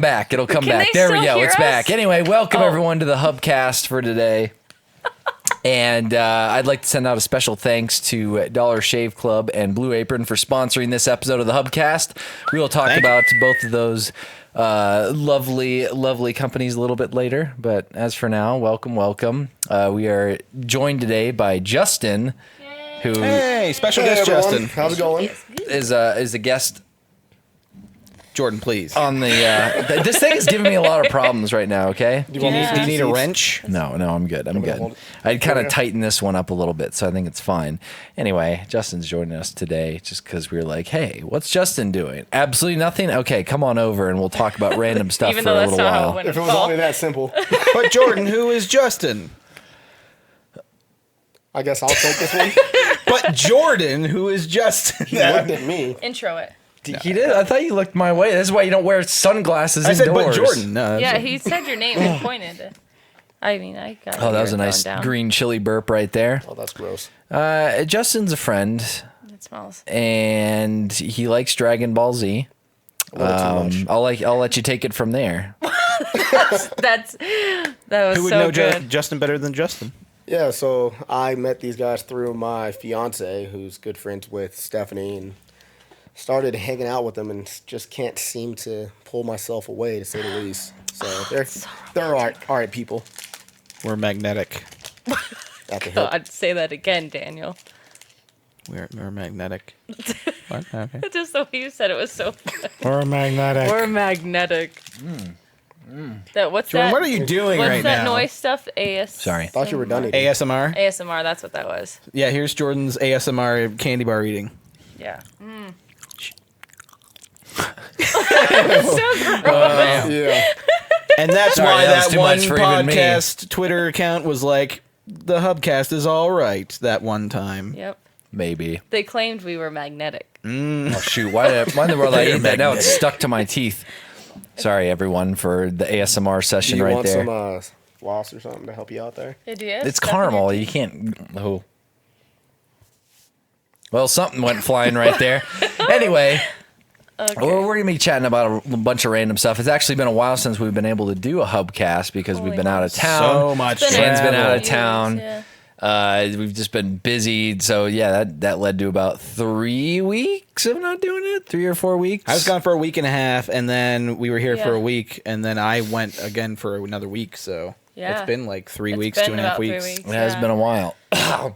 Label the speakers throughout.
Speaker 1: Back. It'll come
Speaker 2: Can
Speaker 1: back.
Speaker 2: they
Speaker 1: There we
Speaker 2: still
Speaker 1: go.
Speaker 2: hear
Speaker 1: It's
Speaker 2: us?
Speaker 1: back. Anyway, welcome everyone to the Hubcast for today. And I'd like to send out a special thanks to Dollar Shave Club and Blue Apron for sponsoring this episode of the Hubcast. We will talk about both of those lovely companies a little bit later. But as for now, welcome. We are joined today by Justin, who
Speaker 3: special guest
Speaker 4: everyone.
Speaker 3: Justin.
Speaker 4: How's it going?
Speaker 1: is a guest
Speaker 3: Jordan, please.
Speaker 1: on the. This thing is giving me a lot of problems right now. Okay.
Speaker 3: Do you need a wrench?
Speaker 1: No, I'm good. I'm good.
Speaker 4: hold it.
Speaker 1: I'd kind of tighten this one up a little bit, so I think it's fine. Anyway, Justin's joining us today just because we were like, hey, what's Justin doing? Absolutely nothing? Okay, come on over and we'll talk about random stuff
Speaker 2: Even
Speaker 1: for
Speaker 2: though
Speaker 1: a
Speaker 2: that's
Speaker 1: little
Speaker 2: not how it
Speaker 1: while.
Speaker 2: went
Speaker 4: If it
Speaker 2: at
Speaker 4: was
Speaker 2: all.
Speaker 4: only that simple,
Speaker 3: But Jordan, who is Justin?
Speaker 4: I guess I'll take this one.
Speaker 3: But Jordan, who is Justin?
Speaker 4: You looked at me.
Speaker 2: Intro it.
Speaker 1: He did? I thought you looked my way. That's why you don't wear sunglasses
Speaker 3: I said,
Speaker 1: indoors.
Speaker 3: but Jordan. No,
Speaker 2: Yeah, he said your name and pointed. I mean, I got it.
Speaker 1: Oh, that was a
Speaker 2: Going
Speaker 1: nice
Speaker 2: down.
Speaker 1: green chili burp right there.
Speaker 4: Oh, that's gross.
Speaker 1: Justin's a friend,
Speaker 2: It smells.
Speaker 1: and he likes Dragon Ball Z.
Speaker 4: A little too much.
Speaker 1: I'll let you take it from there.
Speaker 2: That was
Speaker 3: Who would
Speaker 2: so
Speaker 3: know
Speaker 2: good.
Speaker 3: Justin better than Justin?
Speaker 4: Yeah, so I met these guys through my fiance, who's good friends with Stephanie, and started hanging out with them, and just can't seem to pull myself away, to say the least. So they're all right people.
Speaker 3: We're magnetic.
Speaker 4: At the hip.
Speaker 2: God, say that again, Daniel.
Speaker 3: We're magnetic. What? Okay.
Speaker 2: Just the way you said it was so good.
Speaker 3: We're magnetic.
Speaker 2: We're magnetic. What's
Speaker 3: Jordan,
Speaker 2: that?
Speaker 3: what are you doing
Speaker 2: What's
Speaker 3: right
Speaker 2: that
Speaker 3: now?
Speaker 2: noise stuff?
Speaker 1: Sorry.
Speaker 4: Thought you were done eating.
Speaker 3: ASMR?
Speaker 2: ASMR, that's what that was.
Speaker 3: Yeah, here's Jordan's ASMR candy bar eating.
Speaker 2: Yeah. So gross.
Speaker 4: Yeah.
Speaker 3: And that's
Speaker 1: Sorry,
Speaker 3: why
Speaker 1: that was
Speaker 3: that
Speaker 1: too
Speaker 3: one
Speaker 1: much for even me.
Speaker 3: podcast Twitter account was like, the Hubcast is all right that one time.
Speaker 2: Yep.
Speaker 1: Maybe.
Speaker 2: They claimed we were magnetic.
Speaker 1: Oh shoot! Why in the world I eat that? Now it's stuck to my teeth. Sorry, everyone, for the ASMR
Speaker 4: Do
Speaker 1: session
Speaker 4: you
Speaker 1: right
Speaker 4: want
Speaker 1: there.
Speaker 4: some floss or something to help you out there?
Speaker 2: It is.
Speaker 1: It's caramel. You can't. Oh. Well, something went flying right there. Anyway, we're gonna be chatting about a bunch of random stuff. It's actually been a while since we've been able to do a Hubcast because
Speaker 2: Holy
Speaker 1: we've been out of
Speaker 2: moly.
Speaker 1: town.
Speaker 3: So much
Speaker 1: Dan's been out of
Speaker 3: travel.
Speaker 1: town.
Speaker 2: Yeah.
Speaker 1: We've just been busy, so yeah, that led to about 3 weeks of not doing it. 3 or 4 weeks.
Speaker 3: I was gone for a week and a half, and then we were here for
Speaker 2: Yeah.
Speaker 3: a week, and then I went again for another week. So
Speaker 2: Yeah.
Speaker 3: it's been like 3
Speaker 2: It's
Speaker 3: weeks,
Speaker 2: been
Speaker 3: 2.5
Speaker 2: about 3
Speaker 3: weeks.
Speaker 2: weeks.
Speaker 1: It has been a while.
Speaker 3: Yeah,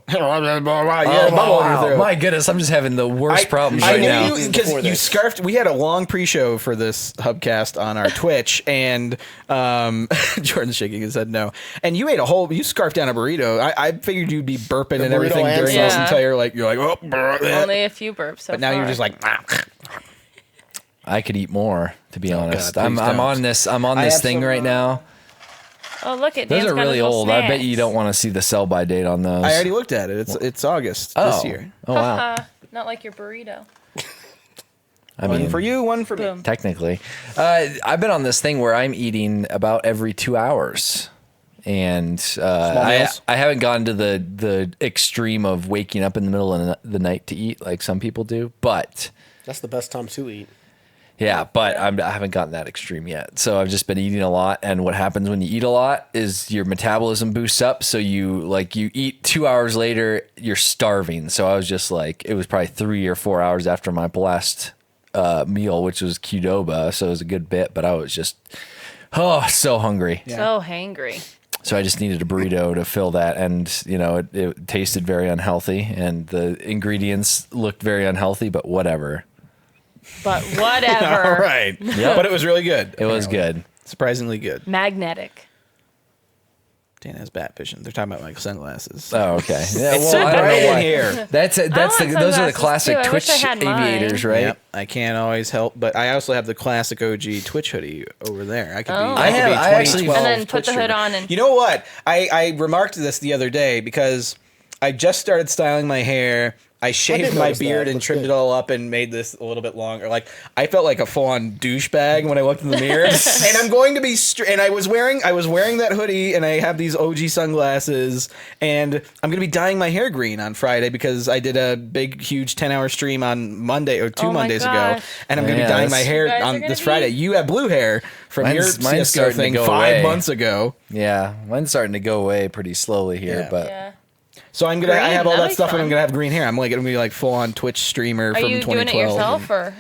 Speaker 1: Wow. My goodness, I'm just having the worst problems
Speaker 3: I
Speaker 1: right
Speaker 3: knew
Speaker 1: now.
Speaker 3: you because
Speaker 4: Before
Speaker 3: you
Speaker 4: this.
Speaker 3: scarfed. We had a long pre-show for this Hubcast on our Twitch, and Jordan's shaking his head no. And you ate you scarfed down a burrito. I figured you'd be burping and
Speaker 4: burrito
Speaker 3: everything
Speaker 4: and
Speaker 3: during
Speaker 2: sauce.
Speaker 3: this
Speaker 2: Yeah.
Speaker 3: entire you're like oh,
Speaker 2: Only a few burps so
Speaker 3: but now
Speaker 2: far.
Speaker 3: you're just like
Speaker 1: I could eat more, to be honest.
Speaker 3: God,
Speaker 1: I'm
Speaker 3: please
Speaker 1: on
Speaker 3: don't.
Speaker 1: this. I'm on
Speaker 4: I
Speaker 1: this
Speaker 4: have
Speaker 1: thing
Speaker 4: some,
Speaker 1: right now.
Speaker 2: Oh, look at
Speaker 1: Those
Speaker 2: Dan's
Speaker 1: are
Speaker 2: got his
Speaker 1: really
Speaker 2: little
Speaker 1: old. I bet
Speaker 2: snacks.
Speaker 1: you don't want to see the sell by date on those.
Speaker 3: I already looked at it. It's August this year.
Speaker 1: Oh wow.
Speaker 2: Not like your burrito.
Speaker 1: I
Speaker 3: One
Speaker 1: mean,
Speaker 3: for you, one for me.
Speaker 2: Boom.
Speaker 1: technically, I've been on this thing where I'm eating about every 2 hours, and
Speaker 3: meals?
Speaker 1: I haven't gone to the extreme of waking up in the middle of the night to eat like some people do, but.
Speaker 4: That's the best time to eat.
Speaker 1: Yeah, but I haven't gotten that extreme yet. So I've just been eating a lot, and what happens when you eat a lot is your metabolism boosts up. So you eat 2 hours later, you're starving. So I was just like, it was probably 3 or 4 hours after my last meal, which was Qdoba. So it was a good bit, but I was just so hungry.
Speaker 2: So hangry.
Speaker 1: So I just needed a burrito to fill that, and it tasted very unhealthy, and the ingredients looked very unhealthy, but whatever.
Speaker 2: But whatever.
Speaker 3: All right, but it was really good.
Speaker 1: It was good.
Speaker 3: Surprisingly good.
Speaker 2: Magnetic.
Speaker 3: Dan has bat vision. They're talking about like sunglasses.
Speaker 1: Oh, okay. Yeah,
Speaker 3: It's so
Speaker 1: I don't know
Speaker 3: bright in
Speaker 1: why.
Speaker 3: here.
Speaker 1: Those are the
Speaker 2: sunglasses,
Speaker 1: classic
Speaker 2: too. I wish
Speaker 1: Twitch
Speaker 2: I had mine.
Speaker 1: aviators, right?
Speaker 3: Yep, I can't always help, but I also have the classic OG Twitch hoodie over there. I could be.
Speaker 2: Oh.
Speaker 3: I, could be
Speaker 1: I actually-
Speaker 3: 2012
Speaker 2: And then put
Speaker 3: Twitch
Speaker 2: the hood
Speaker 3: streamer.
Speaker 2: on and
Speaker 3: You know what? I remarked this the other day because I just started styling my hair. I shaved my beard and trimmed it all up and made this a little bit longer. Like I felt like a full-on douchebag when I looked in the mirror. And I'm going to be and I was wearing that hoodie and I have these OG sunglasses and I'm going to be dyeing my hair green on Friday because I did a big huge 10-hour stream on Monday or two Mondays ago, and I'm going to be dyeing my hair on this Friday. You have blue hair from your CSGO thing 5 months ago.
Speaker 1: Yeah, mine's starting to go away pretty slowly here, but.
Speaker 2: Yeah.
Speaker 3: So I have all that stuff, and I'm gonna have green hair. I'm like gonna be like full on Twitch streamer from 2012.
Speaker 2: Are you doing it yourself or?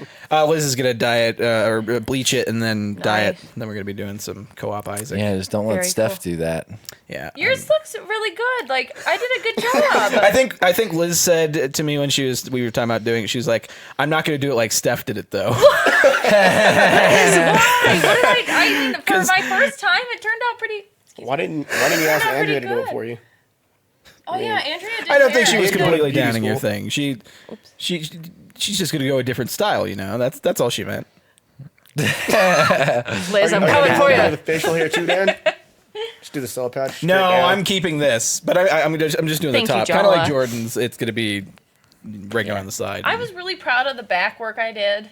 Speaker 3: Liz is gonna dye it or bleach it and then dye it. Then we're gonna be doing some co-op Isaac.
Speaker 1: Yeah, just don't let Steph do that.
Speaker 3: Yeah.
Speaker 2: Yours looks really good. Like I did a good job.
Speaker 3: I think Liz said to me when we were talking about doing it, she was like, "I'm not gonna do it like Steph did it though."
Speaker 2: Why? What did I mean, for my first time, it turned out pretty.
Speaker 4: Why didn't you ask Andrea to do it for you?
Speaker 2: Oh yeah, Andrea did.
Speaker 3: I don't think she was
Speaker 4: Andrea
Speaker 3: completely
Speaker 4: did
Speaker 3: downing your
Speaker 4: beauty
Speaker 3: thing. She's just gonna go a different style, you know. That's all she meant.
Speaker 2: Liz, I'm coming for you.
Speaker 4: The facial hair too, Dan. Just do the soul patch.
Speaker 3: No, I'm keeping this, but I'm just doing
Speaker 2: Thank
Speaker 3: the
Speaker 2: you,
Speaker 3: top, kind of like
Speaker 2: Jala.
Speaker 3: Jordan's. It's gonna be breaking on the side.
Speaker 2: I was really proud of the back work I did.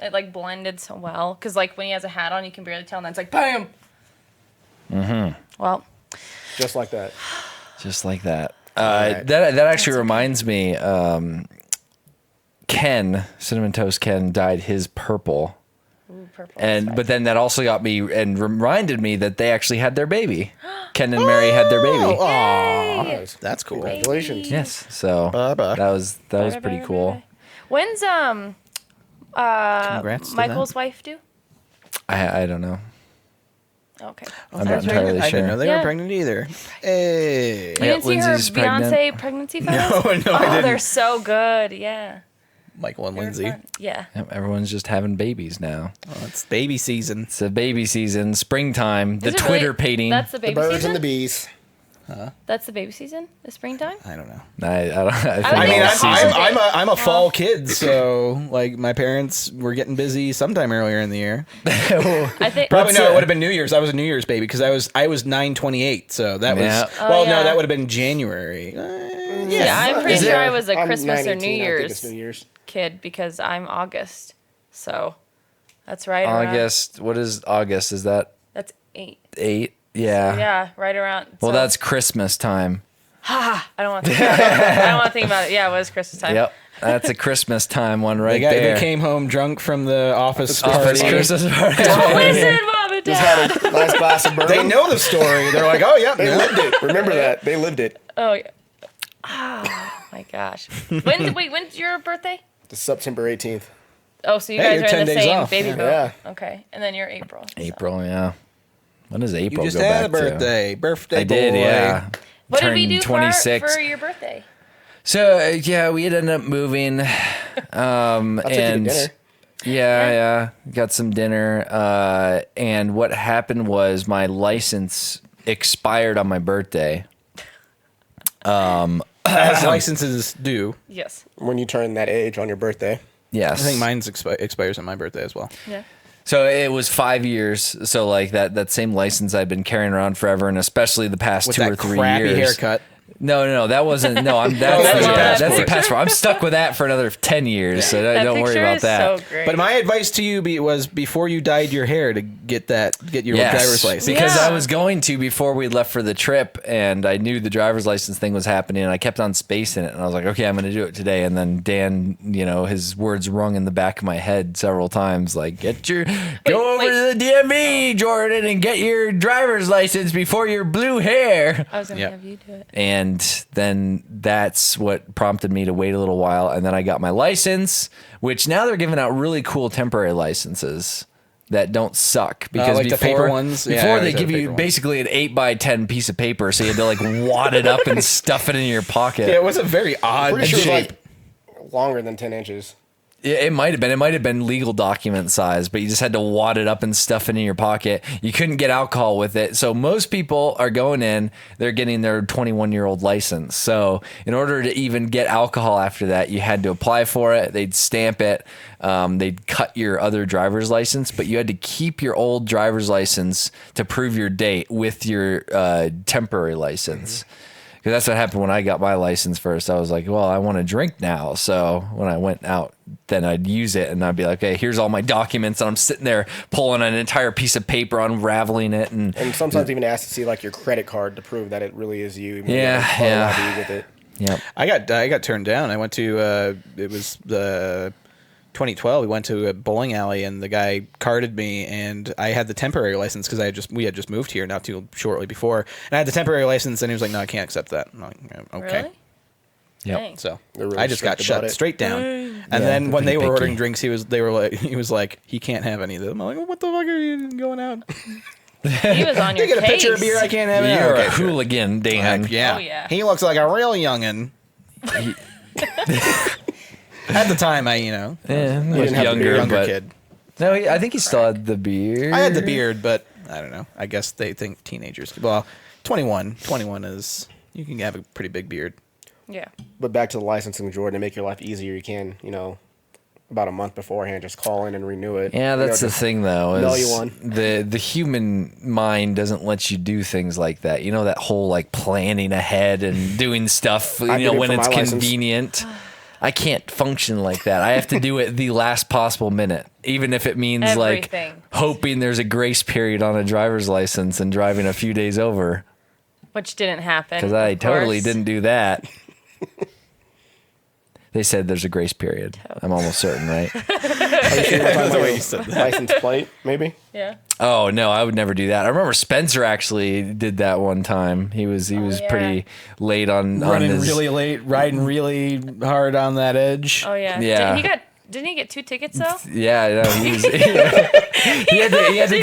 Speaker 2: It like blended so well because like when he has a hat on, you can barely tell, and then it's like bam. Well,
Speaker 4: just like that.
Speaker 1: Just like that.
Speaker 4: Right.
Speaker 1: That actually reminds me. Ken, Cinnamon Toast Ken, dyed his purple,
Speaker 2: purple.
Speaker 1: but then that also got me and reminded me that they actually had their baby. Ken and Mary had their baby.
Speaker 4: Nice.
Speaker 3: That's cool.
Speaker 4: Congratulations.
Speaker 1: Yes, so
Speaker 3: Bye-bye.
Speaker 1: that was pretty cool.
Speaker 2: When's
Speaker 3: Congrats to
Speaker 2: Michael's wife due?
Speaker 1: I don't know.
Speaker 2: Okay.
Speaker 1: I'm not entirely
Speaker 3: I
Speaker 1: sure.
Speaker 3: didn't know they were pregnant either. Hey.
Speaker 2: You didn't see her
Speaker 1: Lindsay's pregnant.
Speaker 2: Beyonce pregnancy photos?
Speaker 3: No, I
Speaker 2: Oh,
Speaker 3: didn't.
Speaker 2: they're so good. Yeah.
Speaker 3: Michael and
Speaker 2: They were
Speaker 3: Lindsay.
Speaker 2: fun. Yeah.
Speaker 1: Yep, everyone's just having babies now.
Speaker 3: Oh, it's baby season.
Speaker 1: It's a baby season, springtime, the
Speaker 2: Is it
Speaker 1: Twitter
Speaker 2: really?
Speaker 1: painting.
Speaker 2: That's the
Speaker 4: The
Speaker 2: baby
Speaker 4: birds
Speaker 2: season?
Speaker 4: and the bees.
Speaker 2: That's the baby season? The springtime?
Speaker 3: I don't know.
Speaker 1: I don't. I think
Speaker 2: I mean,
Speaker 1: all
Speaker 2: I'm-
Speaker 1: season.
Speaker 3: I'm a fall kid, so like my parents were getting busy sometime earlier in the year.
Speaker 2: I think
Speaker 3: Probably no, it would have been New Year's. I was a New Year's baby because I was 9/28, so that was
Speaker 1: Yeah.
Speaker 2: Oh,
Speaker 3: no,
Speaker 2: yeah.
Speaker 3: that would have been January.
Speaker 2: Yeah, I'm pretty
Speaker 1: Is
Speaker 2: sure
Speaker 1: it-
Speaker 2: I was a
Speaker 4: I'm
Speaker 2: Christmas or
Speaker 4: 9/18,
Speaker 2: New
Speaker 4: I think
Speaker 2: Year's
Speaker 4: it's New Year's.
Speaker 2: kid because I'm August. So that's right around.
Speaker 1: August. What is August? Is that
Speaker 2: That's 8.
Speaker 1: 8? Yeah.
Speaker 2: Yeah, right around.
Speaker 1: Well,
Speaker 2: so-
Speaker 1: that's Christmas time.
Speaker 2: I don't want to think about it. I don't want to think about it. Yeah, it was Christmas time.
Speaker 1: Yep. That's a Christmas time one right
Speaker 3: The guy
Speaker 1: there.
Speaker 3: who came home drunk from the office
Speaker 1: Office
Speaker 3: party.
Speaker 1: Christmas party.
Speaker 2: Don't listen, Mom and Dad.
Speaker 4: Had a nice glass of bourbon.
Speaker 3: They know the story. They're like, oh yeah,
Speaker 4: They
Speaker 3: yeah.
Speaker 4: lived it. Remember that. They lived it.
Speaker 2: Oh, yeah. Oh, my gosh. When's your birthday?
Speaker 4: It's September 18th.
Speaker 2: Oh, so you
Speaker 3: Hey,
Speaker 2: guys
Speaker 3: you're
Speaker 2: are
Speaker 3: 10
Speaker 2: in the
Speaker 3: days
Speaker 2: same
Speaker 3: off.
Speaker 2: baby
Speaker 3: Yeah.
Speaker 2: boat. Okay. And then you're April. so.
Speaker 1: April, yeah. When does
Speaker 3: You
Speaker 1: April
Speaker 3: just
Speaker 1: go
Speaker 3: had
Speaker 1: back
Speaker 3: a birthday. Birthday
Speaker 1: I did,
Speaker 3: boy.
Speaker 1: yeah.
Speaker 2: What did we
Speaker 1: Turned
Speaker 2: do
Speaker 1: 26.
Speaker 2: for your birthday?
Speaker 1: So yeah, we had ended up moving,
Speaker 4: I'll take you to
Speaker 1: and
Speaker 4: dinner.
Speaker 1: yeah, got some dinner. And what happened was my license expired on my birthday.
Speaker 3: As licenses do.
Speaker 2: Yes.
Speaker 4: When you turn that age on your birthday.
Speaker 1: Yes,
Speaker 3: I think mine's expires on my birthday as well.
Speaker 2: Yeah.
Speaker 1: So it was 5 years. So like that same license I've been carrying around forever, and especially the past
Speaker 3: With
Speaker 1: 2 or
Speaker 3: that
Speaker 1: 3
Speaker 3: crappy
Speaker 1: years.
Speaker 3: haircut.
Speaker 1: No, that wasn't. No,
Speaker 3: that's
Speaker 1: that's
Speaker 3: your
Speaker 1: that's the
Speaker 3: passport.
Speaker 1: passport. I'm stuck with that for another 10 years. So
Speaker 2: That
Speaker 1: don't worry
Speaker 2: picture
Speaker 1: about
Speaker 2: is
Speaker 1: that.
Speaker 2: so great.
Speaker 3: But my advice to you was before you dyed your hair to get your driver's license.
Speaker 1: Because
Speaker 2: Yeah.
Speaker 1: I was going to before we left for the trip, and I knew the driver's license thing was happening, and I kept on spacing it, and I was like, okay, I'm going to do it today. And then Dan, his words rung in the back of my head several times, like, go over to the DMV, Jordan, and get your driver's license before your blue hair.
Speaker 2: I was going to
Speaker 3: Yep.
Speaker 2: have you do it.
Speaker 1: And then that's what prompted me to wait a little while, and then I got my license, which now they're giving out really cool temporary licenses that don't suck because
Speaker 3: like the
Speaker 1: before,
Speaker 3: paper ones? Yeah, I
Speaker 1: before
Speaker 3: always
Speaker 1: they
Speaker 3: had
Speaker 1: give
Speaker 3: the
Speaker 1: you
Speaker 3: paper ones.
Speaker 1: basically an 8x10 piece of paper, so you had to like wad it up and stuff it in your pocket.
Speaker 3: Yeah, it was a very odd
Speaker 4: Pretty sure it's
Speaker 3: shape.
Speaker 4: like longer than 10 inches.
Speaker 1: It might have been. It might have been legal document size, but you just had to wad it up and stuff it in your pocket. You couldn't get alcohol with it. So most people are going in, they're getting their 21-year-old license. So in order to even get alcohol after that, you had to apply for it. They'd stamp it. They'd cut your other driver's license, but you had to keep your old driver's license to prove your date with your temporary license. Because that's what happened when I got my license first. I was like, well, I want to drink now. So when I went out, then I'd use it and I'd be like, okay, here's all my documents. And I'm sitting there pulling an entire piece of paper, unraveling it. And
Speaker 4: sometimes even ask to see like your credit card to prove that it really is you.
Speaker 1: Yeah.
Speaker 4: With it.
Speaker 1: Yep.
Speaker 3: I got turned down. I went to it was the 2012. We went to a bowling alley and the guy carded me, and I had the temporary license because we had just moved here not too shortly before, and I had the temporary license, and he was like, "No, I can't accept that." I'm like, okay.
Speaker 2: Really?
Speaker 1: Yep.
Speaker 2: Dang.
Speaker 3: So
Speaker 4: really
Speaker 3: I just got
Speaker 4: strict about
Speaker 3: shut
Speaker 4: it.
Speaker 3: straight down. And
Speaker 1: Yeah,
Speaker 3: then when
Speaker 1: they're
Speaker 3: they were
Speaker 1: pretty
Speaker 3: ordering
Speaker 1: picky.
Speaker 3: drinks, he was like, he can't have any of them. I'm like, what the fuck are you going out?
Speaker 2: He was on
Speaker 3: You
Speaker 2: your
Speaker 3: get a
Speaker 2: case.
Speaker 3: pitcher of beer, I can't have it.
Speaker 1: You're
Speaker 3: Okay,
Speaker 1: a
Speaker 3: sure.
Speaker 1: hooligan, Dan.
Speaker 3: Yeah.
Speaker 2: Oh, yeah.
Speaker 3: He looks like a real youngin. At the time, I
Speaker 1: Yeah, I was
Speaker 4: didn't have to be a
Speaker 1: younger, but
Speaker 3: kid.
Speaker 1: no, I think he still had the beard.
Speaker 3: I had the beard, but I don't know. I guess they think teenagers. Well, 21. 21 is you can have a pretty big beard.
Speaker 2: Yeah.
Speaker 4: But back to the licensing, Jordan, to make your life easier, you can, about a month beforehand, just call in and renew it.
Speaker 1: Yeah, that's the
Speaker 4: just
Speaker 1: thing, though.
Speaker 4: mail
Speaker 1: Is
Speaker 4: you one.
Speaker 1: the human mind doesn't let you do things like that. You know, that whole like planning ahead and doing stuff.
Speaker 4: I did it
Speaker 1: When
Speaker 4: for
Speaker 1: it's
Speaker 4: my license.
Speaker 1: convenient. I can't function like that. I have to do it the last possible minute, even if it means
Speaker 2: Everything.
Speaker 1: like hoping there's a grace period on a driver's license and driving a few days over.
Speaker 2: Which didn't happen.
Speaker 1: Because I
Speaker 2: of
Speaker 1: totally
Speaker 2: course.
Speaker 1: didn't do that. They said there's a grace period. I'm almost certain, right?
Speaker 4: Are you sure you're talking about
Speaker 3: way
Speaker 4: your
Speaker 3: you said
Speaker 4: license plate, maybe?
Speaker 2: Yeah.
Speaker 1: Oh no, I would never do that. I remember Spencer actually did that one time. He was
Speaker 2: yeah.
Speaker 1: pretty late on
Speaker 3: Running
Speaker 1: his,
Speaker 3: really late, riding really hard on that edge.
Speaker 2: Oh yeah.
Speaker 1: Yeah.
Speaker 2: Didn't he get 2 tickets though?
Speaker 1: Yeah, no, he was. he had to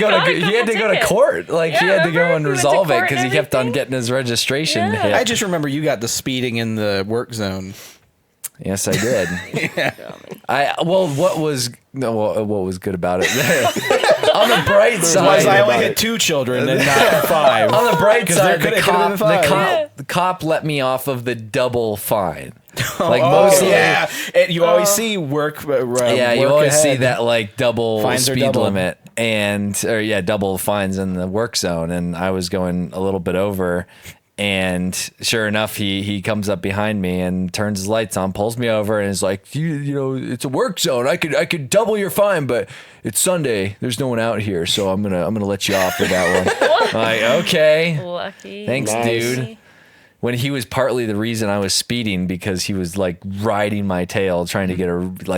Speaker 1: go to court. Like he
Speaker 2: Yeah,
Speaker 1: had to go
Speaker 2: remember?
Speaker 1: and
Speaker 2: He went to
Speaker 1: resolve it
Speaker 2: court
Speaker 1: because
Speaker 2: and
Speaker 1: he kept on
Speaker 2: everything?
Speaker 1: getting his registration
Speaker 2: Yeah.
Speaker 1: hit.
Speaker 3: I just remember you got the speeding in the work zone.
Speaker 1: Yes, I did. What was good about it? On the bright
Speaker 3: Was
Speaker 1: side,
Speaker 3: I only had 2 children and not 5.
Speaker 1: on the bright side,
Speaker 3: there
Speaker 1: the
Speaker 3: could've been 5.
Speaker 1: cop let me off of the double fine. Like
Speaker 3: Oh,
Speaker 1: mostly,
Speaker 3: yeah. You always see work.
Speaker 1: yeah, you
Speaker 3: work
Speaker 1: always
Speaker 3: ahead.
Speaker 1: see that like double
Speaker 3: Fines are
Speaker 1: speed
Speaker 3: double.
Speaker 1: limit double fines in the work zone, and I was going a little bit over. And sure enough, he comes up behind me and turns his lights on, pulls me over, and is like, you know, it's a work zone. I could double your fine, but it's Sunday. There's no one out here, so I'm gonna let you off for that one. I'm like, okay,
Speaker 2: Lucky.
Speaker 1: thanks,
Speaker 4: Nice.
Speaker 1: dude. When he was partly the reason I was speeding because he was like riding my tail, trying to get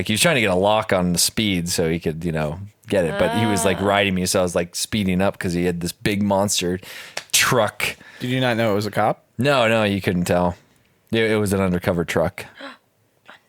Speaker 1: he was trying to get a lock on the speed so he could, get it. But he was like riding me, so I was like speeding up because he had this big monster truck.
Speaker 3: Did you not know it was a cop?
Speaker 1: No, you couldn't tell. It was an undercover truck.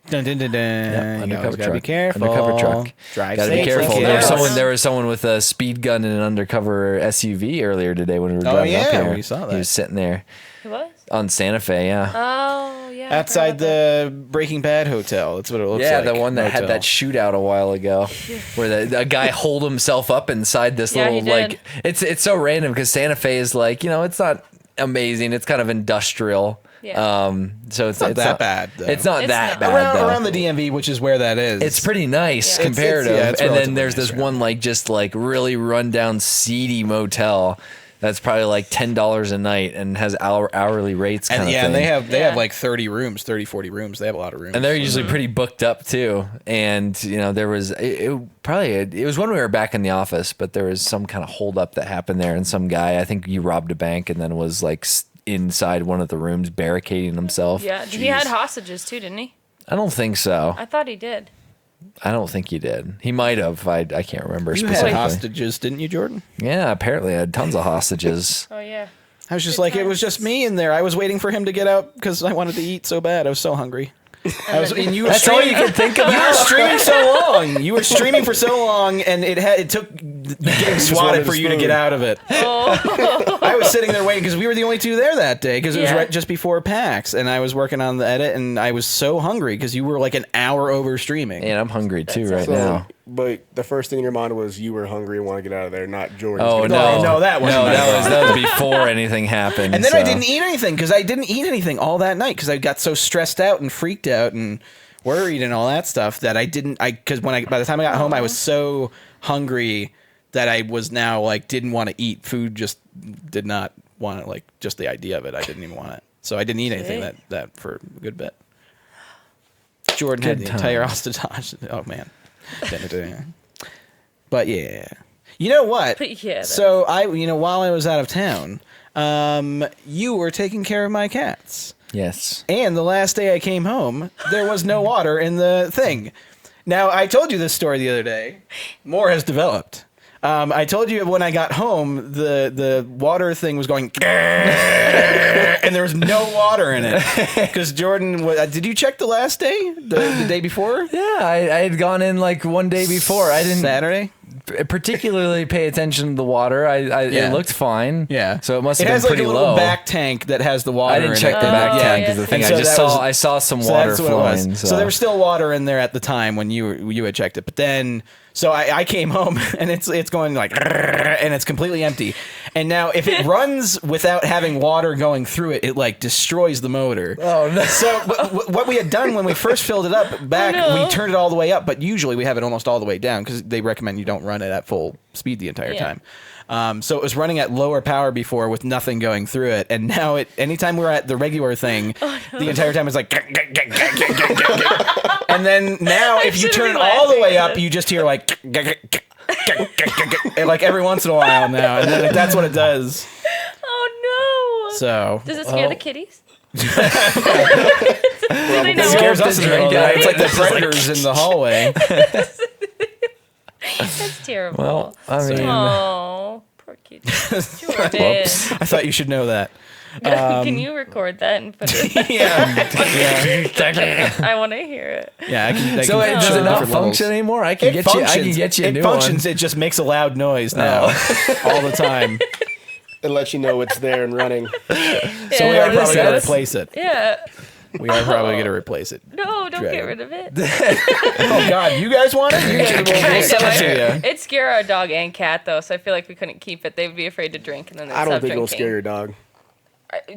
Speaker 3: Dun, dun, dun, dun.
Speaker 1: Yeah,
Speaker 3: You
Speaker 1: undercover
Speaker 3: always gotta be
Speaker 1: truck.
Speaker 3: careful.
Speaker 1: Undercover truck.
Speaker 3: Drive
Speaker 1: Gotta be
Speaker 3: safely,
Speaker 1: careful.
Speaker 3: kids.
Speaker 1: There was someone with a speed gun and an undercover SUV earlier today when we were
Speaker 3: Oh,
Speaker 1: driving up
Speaker 3: yeah,
Speaker 1: here.
Speaker 3: we saw
Speaker 1: He
Speaker 3: that.
Speaker 1: was sitting there
Speaker 2: Who was?
Speaker 1: on Santa Fe, yeah.
Speaker 2: Oh yeah. I forgot
Speaker 3: Outside
Speaker 2: about that.
Speaker 3: the Breaking Bad hotel. That's what it looks
Speaker 1: Yeah,
Speaker 3: like.
Speaker 1: the one that had
Speaker 3: Motel.
Speaker 1: that shootout a while ago, where a guy holed himself up inside this
Speaker 2: Yeah,
Speaker 1: little
Speaker 2: he did.
Speaker 1: it's so random because Santa Fe is like it's not amazing. It's kind of industrial.
Speaker 2: Yeah.
Speaker 1: So it's
Speaker 3: not that bad, though.
Speaker 1: It's not
Speaker 2: It's
Speaker 1: that
Speaker 2: not.
Speaker 1: bad though.
Speaker 3: around the DMV, which is where that is.
Speaker 1: It's pretty nice
Speaker 2: Yeah.
Speaker 1: comparative.
Speaker 3: it's
Speaker 1: and then
Speaker 3: relatively
Speaker 1: there's
Speaker 3: nice
Speaker 1: this
Speaker 3: around
Speaker 1: one just really run down seedy motel that's probably like $10 a night and has hourly rates kind
Speaker 3: and
Speaker 1: of
Speaker 3: yeah,
Speaker 1: thing.
Speaker 3: and they have
Speaker 2: Yeah.
Speaker 3: like 30 rooms, 30, 40 rooms. They have a lot of rooms.
Speaker 1: And they're usually pretty booked up too. And there was it was when we were back in the office, but there was some kind of holdup that happened there, and some guy, I think he robbed a bank and then was like inside one of the rooms barricading himself.
Speaker 2: Yeah. He had hostages too, didn't he?
Speaker 1: I don't think so.
Speaker 2: I thought he did.
Speaker 1: I don't think he did. He might have. I can't remember
Speaker 3: you had
Speaker 1: specifically.
Speaker 3: hostages, didn't you, Jordan?
Speaker 1: Yeah, apparently I had tons of hostages.
Speaker 2: Oh yeah.
Speaker 3: I was just
Speaker 2: Good
Speaker 3: like, it was
Speaker 2: times.
Speaker 3: just me in there. I was waiting for him to get out because I wanted to eat so bad. I was so hungry. And you were
Speaker 1: That's all
Speaker 3: streaming,
Speaker 1: you could think
Speaker 3: you were
Speaker 1: about?
Speaker 3: streaming so long. You were streaming for so long, and it took getting swatted
Speaker 4: wanted
Speaker 3: for
Speaker 4: to
Speaker 3: you to
Speaker 4: spoon.
Speaker 3: get out of it. I was sitting there waiting because we were the only two there that day because it was
Speaker 2: Yeah.
Speaker 3: right just before PAX, and I was working on the edit, and I was so hungry because you were like an hour over streaming.
Speaker 1: And I'm hungry too
Speaker 2: That's
Speaker 1: right
Speaker 2: awesome.
Speaker 1: now.
Speaker 4: But the first thing in your mind was you were hungry and want to get out of there, not Jordan.
Speaker 1: Oh
Speaker 3: No,
Speaker 1: no,
Speaker 3: no, that wasn't my
Speaker 1: that was before anything happened.
Speaker 3: And then
Speaker 1: so.
Speaker 3: I didn't eat anything because I didn't eat anything all that night because I got so stressed out and freaked out and worried and all that stuff that I didn't. Because by the time I got home, I was so hungry that I was now didn't want to eat food. Just did not want it. Just the idea of it, I didn't even want it. So I didn't eat anything that for a good bit. Jordan had the
Speaker 1: Good
Speaker 3: entire
Speaker 1: times.
Speaker 3: hostage. Oh man. But yeah. You know what?
Speaker 2: But yeah,
Speaker 3: So while I was out of town, you were taking care of my cats.
Speaker 1: Yes.
Speaker 3: And the last day I came home, there was no water in the thing. Now, I told you this story the other day. More has developed. I told you when I got home, the water thing was going, and there was no water in it. Because Jordan, did you check the last day? The day before?
Speaker 1: Yeah, I had gone in like one day before. I didn't
Speaker 3: Saturday?
Speaker 1: particularly pay attention to the water. It looked fine.
Speaker 3: Yeah.
Speaker 1: So it must
Speaker 3: It
Speaker 1: have
Speaker 3: has
Speaker 1: been
Speaker 3: like
Speaker 1: pretty
Speaker 3: a little
Speaker 1: low.
Speaker 3: back tank that has the water
Speaker 1: I didn't
Speaker 3: in
Speaker 1: check
Speaker 3: it.
Speaker 1: the back
Speaker 2: Oh,
Speaker 1: tank
Speaker 2: yeah.
Speaker 1: is the thing.
Speaker 3: And
Speaker 1: I
Speaker 3: so
Speaker 1: just
Speaker 3: that
Speaker 1: I saw some
Speaker 3: So
Speaker 1: water
Speaker 3: that's what it was.
Speaker 1: flowing.
Speaker 3: So there was still water in there at the time when you had checked it. But then, so I came home and it's going like, and it's completely empty. And now if it runs without having water going through it, it like destroys the motor.
Speaker 1: Oh no.
Speaker 3: So what we had done when we first filled it up back, we turned it all the way up, but usually we have it almost all the way down because they recommend you don't run it at full speed the entire time. So it was running at lower power before with nothing going through it, and now anytime we're at the regular thing, the entire time it's like, and then now if you turn it all the way up, you just hear like, and like every once in a while now, and then that's what it does.
Speaker 2: Oh no.
Speaker 3: So
Speaker 2: Does it scare the kitties?
Speaker 3: it scares us in the middle of the night. It's like the predators in the hallway.
Speaker 2: That's terrible.
Speaker 1: Well, I mean,
Speaker 2: Oh, poor kitty. Jordan.
Speaker 3: I thought you should know that.
Speaker 2: Can you record that and put it?
Speaker 3: Yeah.
Speaker 2: I want to hear it.
Speaker 3: Yeah, I can
Speaker 1: so
Speaker 3: show
Speaker 1: does it not
Speaker 3: different levels.
Speaker 1: function anymore? I can get you. I can get you a
Speaker 3: It
Speaker 1: new
Speaker 3: functions.
Speaker 1: one.
Speaker 3: It just makes a loud noise now, all the time.
Speaker 4: It lets you know it's there and running.
Speaker 3: So we
Speaker 2: Yeah,
Speaker 3: are probably going to
Speaker 1: that's-
Speaker 3: replace it.
Speaker 2: Yeah.
Speaker 3: We are probably going to replace it.
Speaker 2: No, don't get
Speaker 3: Dragon.
Speaker 2: rid of it.
Speaker 3: Oh God, you guys want it? You guys we'll sell it to you.
Speaker 2: It'd scare our dog and cat though, so I feel like we couldn't keep it. They'd be afraid to drink, and then they'd
Speaker 4: I don't
Speaker 2: stop
Speaker 4: think it'll
Speaker 2: drinking.
Speaker 4: scare your dog.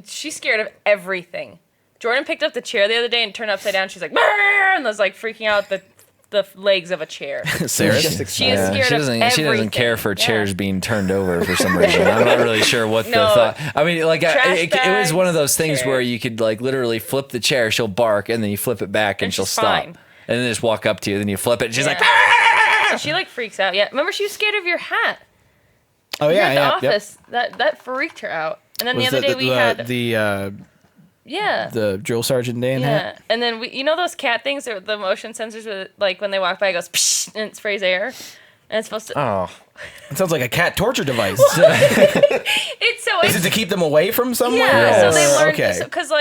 Speaker 2: She's scared of everything. Jordan picked up the chair the other day and turned it upside down. She's like, "Brrr," and was like freaking out the legs of a chair.
Speaker 3: Sarah.
Speaker 4: Just
Speaker 2: She is scared
Speaker 1: she
Speaker 2: of
Speaker 1: doesn't.
Speaker 2: everything.
Speaker 1: She doesn't care for
Speaker 2: Yeah.
Speaker 1: chairs being turned over for some reason. I'm not really sure what the
Speaker 2: No.
Speaker 1: thought. I mean, like
Speaker 2: Trash
Speaker 1: it was one of those things
Speaker 2: bags,
Speaker 1: where
Speaker 2: chair.
Speaker 1: you could like literally flip the chair. She'll bark, and then you flip it back, and
Speaker 2: And
Speaker 1: she'll
Speaker 2: she's
Speaker 1: stop,
Speaker 2: fine.
Speaker 1: and then just walk up to you. Then you flip it, and she's like,
Speaker 2: Yeah.
Speaker 1: "Ah!"
Speaker 2: She like freaks out. Yeah, remember she was scared of your hat.
Speaker 3: Oh
Speaker 2: Here
Speaker 3: yeah,
Speaker 2: at the
Speaker 3: yeah. Yep.
Speaker 2: office. That freaked her out. And then
Speaker 3: Was
Speaker 2: the other day we had yeah.
Speaker 3: the drill sergeant Dan
Speaker 2: Yeah,
Speaker 3: hat?
Speaker 2: and then those cat things, the motion sensors, with, like when they walk by, it goes psh, and it sprays air, and it's supposed to.
Speaker 1: Oh,
Speaker 3: It sounds like a cat torture device.
Speaker 2: It's so.
Speaker 3: Is it to keep them away from somewhere?
Speaker 2: Yeah, so they
Speaker 3: Or-
Speaker 2: learned
Speaker 3: Okay.
Speaker 2: because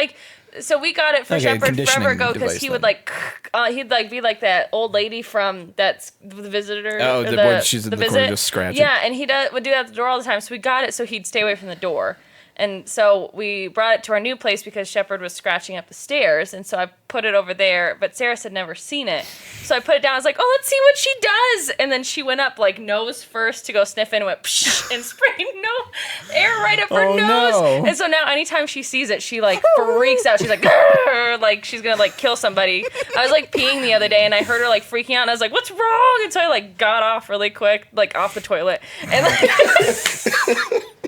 Speaker 2: so we got it for
Speaker 3: Okay,
Speaker 2: Shepherd
Speaker 3: conditioning
Speaker 2: forever ago because
Speaker 3: device
Speaker 2: he would
Speaker 3: then.
Speaker 2: he'd like be like that old lady from that's the visitor.
Speaker 3: Oh,
Speaker 2: or
Speaker 3: where she's in the corner just scratching.
Speaker 2: Yeah, and he would do that at the door all the time. So we got it so he'd stay away from the door. And so we brought it to our new place because Shepherd was scratching up the stairs, and so I put it over there. But Sarah had never seen it, so I put it down. I was like, "Oh, let's see what she does." And then she went up like nose first to go sniff in, and went psh, and sprayed air right up her
Speaker 3: Oh,
Speaker 2: nose.
Speaker 3: no.
Speaker 2: And so now, anytime she sees it, she like freaks out. She's like, "Grr," like she's gonna like kill somebody. I was like peeing the other day, and I heard her like freaking out, and I was like, "What's wrong?" And so I like got off really quick, like off the toilet, and like.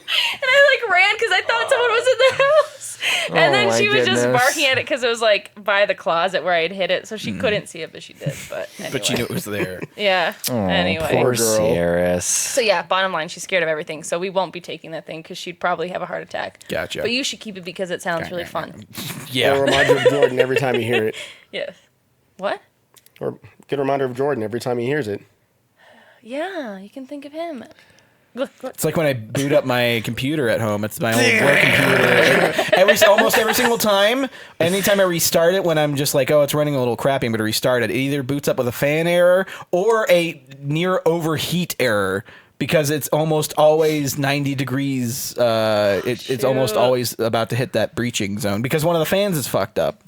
Speaker 2: And I like ran because I thought someone was in the house. And then
Speaker 1: my
Speaker 2: she was just
Speaker 1: goodness.
Speaker 2: barking at it because it was like by the closet where I had hid it, so she couldn't see it, but she did. But anyway.
Speaker 3: But you knew it was there.
Speaker 2: Yeah. Anyway.
Speaker 1: poor
Speaker 4: girl.
Speaker 1: Sierras.
Speaker 2: So yeah, bottom line, she's scared of everything. So we won't be taking that thing because she'd probably have a heart attack.
Speaker 3: Gotcha.
Speaker 2: But you should keep it because it sounds really fun.
Speaker 4: It'll
Speaker 3: Yeah.
Speaker 4: remind you of Jordan every time you hear it.
Speaker 2: Yes. What?
Speaker 4: Or get a reminder of Jordan every time he hears it.
Speaker 2: Yeah, you can think of him.
Speaker 3: It's like when I boot up my computer at home. It's my old work computer. Almost every single time, anytime I restart it, when I'm just like, oh, it's running a little crappy, I'm going to restart it. It either boots up with a fan error or a near overheat error. Because it's almost always 90 degrees. It's almost always about to hit that breaching zone. Because one of the fans is fucked up.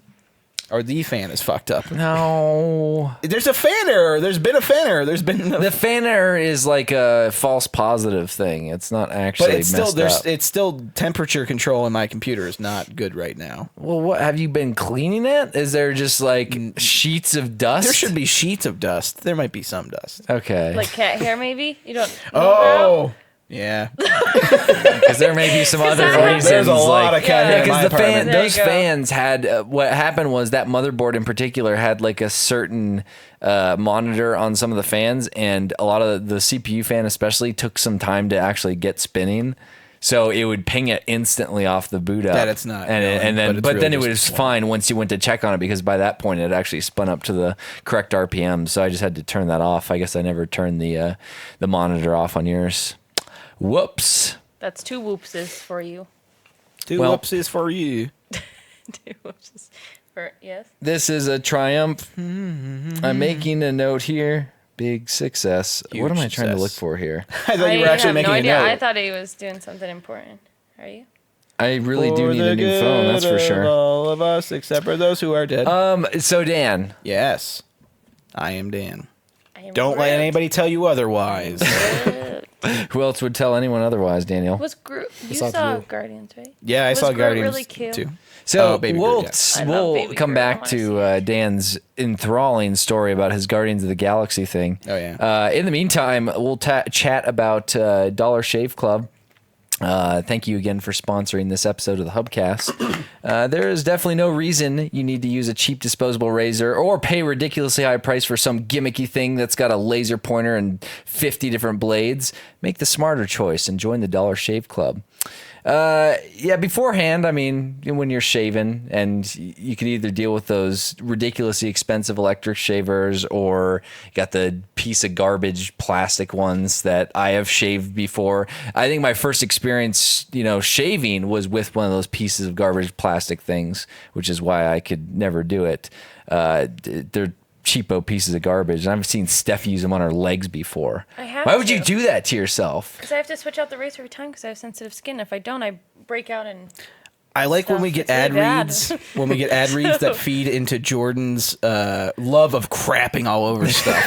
Speaker 3: Or the fan is fucked up.
Speaker 1: No.
Speaker 3: There's a fan error. There's been a fan error. There's been
Speaker 1: The fan error is like a false positive thing. It's not actually
Speaker 3: but it's still
Speaker 1: messed up.
Speaker 3: it's still temperature control in my computer is not good right now.
Speaker 1: Well, what have you been cleaning it? Is there just like sheets of dust?
Speaker 3: There should be sheets of dust. There might be some dust.
Speaker 1: Okay.
Speaker 2: Like cat hair, maybe? You don't.
Speaker 3: Oh, Yeah.
Speaker 1: Because there may be some other reasons.
Speaker 3: There's a lot of cat hair in my
Speaker 1: because
Speaker 3: apartment.
Speaker 2: There
Speaker 1: those
Speaker 2: you go.
Speaker 1: fans had what happened was that motherboard in particular had like a certain monitor on some of the fans, and a lot of the CPU fan especially took some time to actually get spinning. So it would ping it instantly off the boot up.
Speaker 3: That it's not
Speaker 1: and
Speaker 3: going,
Speaker 1: then
Speaker 3: but it's
Speaker 1: then
Speaker 3: really
Speaker 1: it
Speaker 3: just
Speaker 1: was fine once you went to check on it, because by that point it actually spun up to the correct RPM. So I just had to turn that off. I guess I never turned the monitor off on yours. Whoops.
Speaker 2: That's 2 whoopses for you.
Speaker 3: Two
Speaker 1: Well-
Speaker 3: whoopsies for you.
Speaker 2: 2 whoopses for yes.
Speaker 1: This is a triumph. I'm making a note here. Big success.
Speaker 3: Huge
Speaker 1: What am I trying to look
Speaker 3: success.
Speaker 1: for here?
Speaker 3: I thought you were actually
Speaker 2: have
Speaker 3: making
Speaker 2: no
Speaker 3: a
Speaker 2: idea.
Speaker 3: note.
Speaker 2: I thought he was doing something important. Are you?
Speaker 1: I really do
Speaker 3: For
Speaker 1: need
Speaker 3: the
Speaker 1: a new phone, that's for
Speaker 3: good of
Speaker 1: sure.
Speaker 3: all of us, except for those who are dead.
Speaker 1: So Dan,
Speaker 3: Yes, I am Dan.
Speaker 2: I am
Speaker 3: Don't let
Speaker 2: Groot.
Speaker 3: anybody tell you otherwise.
Speaker 1: who else would tell anyone otherwise, Daniel?
Speaker 2: Was Groot? You
Speaker 4: It's up to
Speaker 2: saw
Speaker 4: you.
Speaker 2: Guardians, right?
Speaker 3: Yeah, I
Speaker 2: Was
Speaker 3: saw
Speaker 2: Groot
Speaker 3: Guardians
Speaker 2: really cute?
Speaker 3: too.
Speaker 1: So
Speaker 3: Oh, Baby
Speaker 1: we'll
Speaker 3: Groot, yeah.
Speaker 2: I love
Speaker 1: we'll
Speaker 2: Baby
Speaker 1: come
Speaker 2: Groot. I
Speaker 1: back
Speaker 2: wanna
Speaker 1: to
Speaker 2: see it.
Speaker 1: Dan's enthralling story about his Guardians of the Galaxy thing.
Speaker 3: Oh, yeah.
Speaker 1: In the meantime, we'll chat about Dollar Shave Club. Thank you again for sponsoring this episode of the Hubcast. There is definitely no reason you need to use a cheap disposable razor or pay ridiculously high price for some gimmicky thing that's got a laser pointer and 50 different blades. Make the smarter choice and join the Dollar Shave Club. Yeah, beforehand, I mean, when you're shaving, and you can either deal with those ridiculously expensive electric shavers, or you got the piece of garbage plastic ones that I have shaved before. I think my first experience, shaving was with one of those pieces of garbage plastic things, which is why I could never do it. They're cheapo pieces of garbage, and I've seen Steph use them on her legs before.
Speaker 2: I have
Speaker 1: Why would you
Speaker 2: to.
Speaker 1: do that to yourself?
Speaker 2: Because I have to switch out the razor every time because I have sensitive skin. If I don't, I break out and
Speaker 3: I like when we get
Speaker 2: It's really
Speaker 3: ad
Speaker 2: bad.
Speaker 3: reads. When we get ad reads that feed into Jordan's love of crapping all over stuff.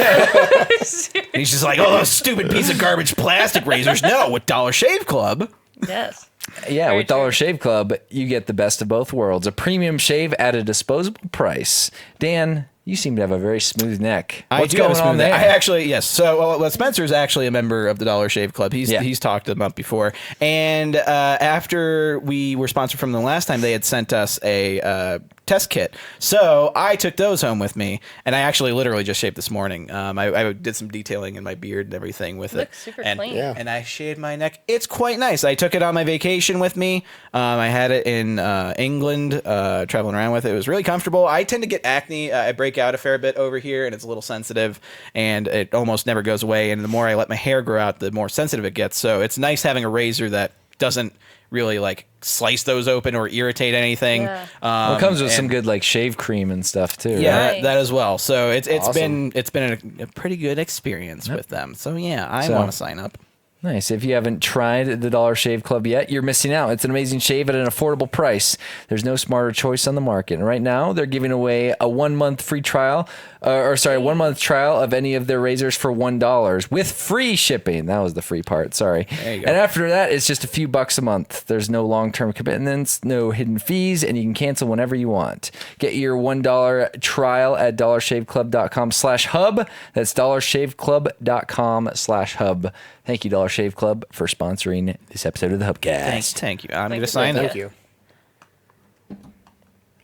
Speaker 3: He's just like, oh, those stupid piece of garbage plastic razors. No, with Dollar Shave Club.
Speaker 2: yes.
Speaker 1: Yeah,
Speaker 2: Very
Speaker 1: with Dollar
Speaker 2: true.
Speaker 1: Shave Club, you get the best of both worlds. A premium shave at a disposable price. Dan, you seem to have a very smooth neck. What's
Speaker 3: I do have
Speaker 1: going
Speaker 3: a
Speaker 1: on
Speaker 3: smooth
Speaker 1: there?
Speaker 3: neck. I actually, yes. So Spencer's actually a member of the Dollar Shave Club.
Speaker 1: Yeah.
Speaker 3: He's talked them up before. And after we were sponsored from them last time, they had sent us a test kit. So I took those home with me, and I actually literally just shaved this morning. I did some detailing in my beard and everything with it.
Speaker 2: Looks super
Speaker 3: and,
Speaker 2: clean.
Speaker 4: Yeah.
Speaker 3: And I shaved my neck. It's quite nice. I took it on my vacation with me. I had it in England, traveling around with it. It was really comfortable. I tend to get acne. I break out a fair bit over here, and it's a little sensitive, and it almost never goes away. And the more I let my hair grow out, the more sensitive it gets. So it's nice having a razor that doesn't really like slice those open or irritate anything.
Speaker 2: Yeah.
Speaker 1: Well, it comes with some
Speaker 3: and-
Speaker 1: good like shave cream and stuff too.
Speaker 3: Yeah,
Speaker 1: right?
Speaker 2: Nice.
Speaker 3: that as well. So it's
Speaker 4: Awesome.
Speaker 3: been a pretty good experience with them. So yeah, I
Speaker 1: So-
Speaker 3: want to sign up.
Speaker 1: Nice. If you haven't tried the Dollar Shave Club yet, you're missing out. It's an amazing shave at an affordable price. There's no smarter choice on the market. And right now, they're giving away a 1 month free trial, 1 month trial of any of their razors for $1 with free shipping. That was the free part. Sorry.
Speaker 3: There you go.
Speaker 1: And after that, it's just a few bucks a month. There's no long-term commitments, no hidden fees, and you can cancel whenever you want. Get your $1 trial at dollarshaveclub.com/hub. That's dollarshaveclub.com/hub. Thank you, Dollar Shave Club, for sponsoring this episode of the Hubcast.
Speaker 3: Thank you. I'm going
Speaker 2: you.
Speaker 3: to sign
Speaker 4: Thank
Speaker 3: up
Speaker 4: you.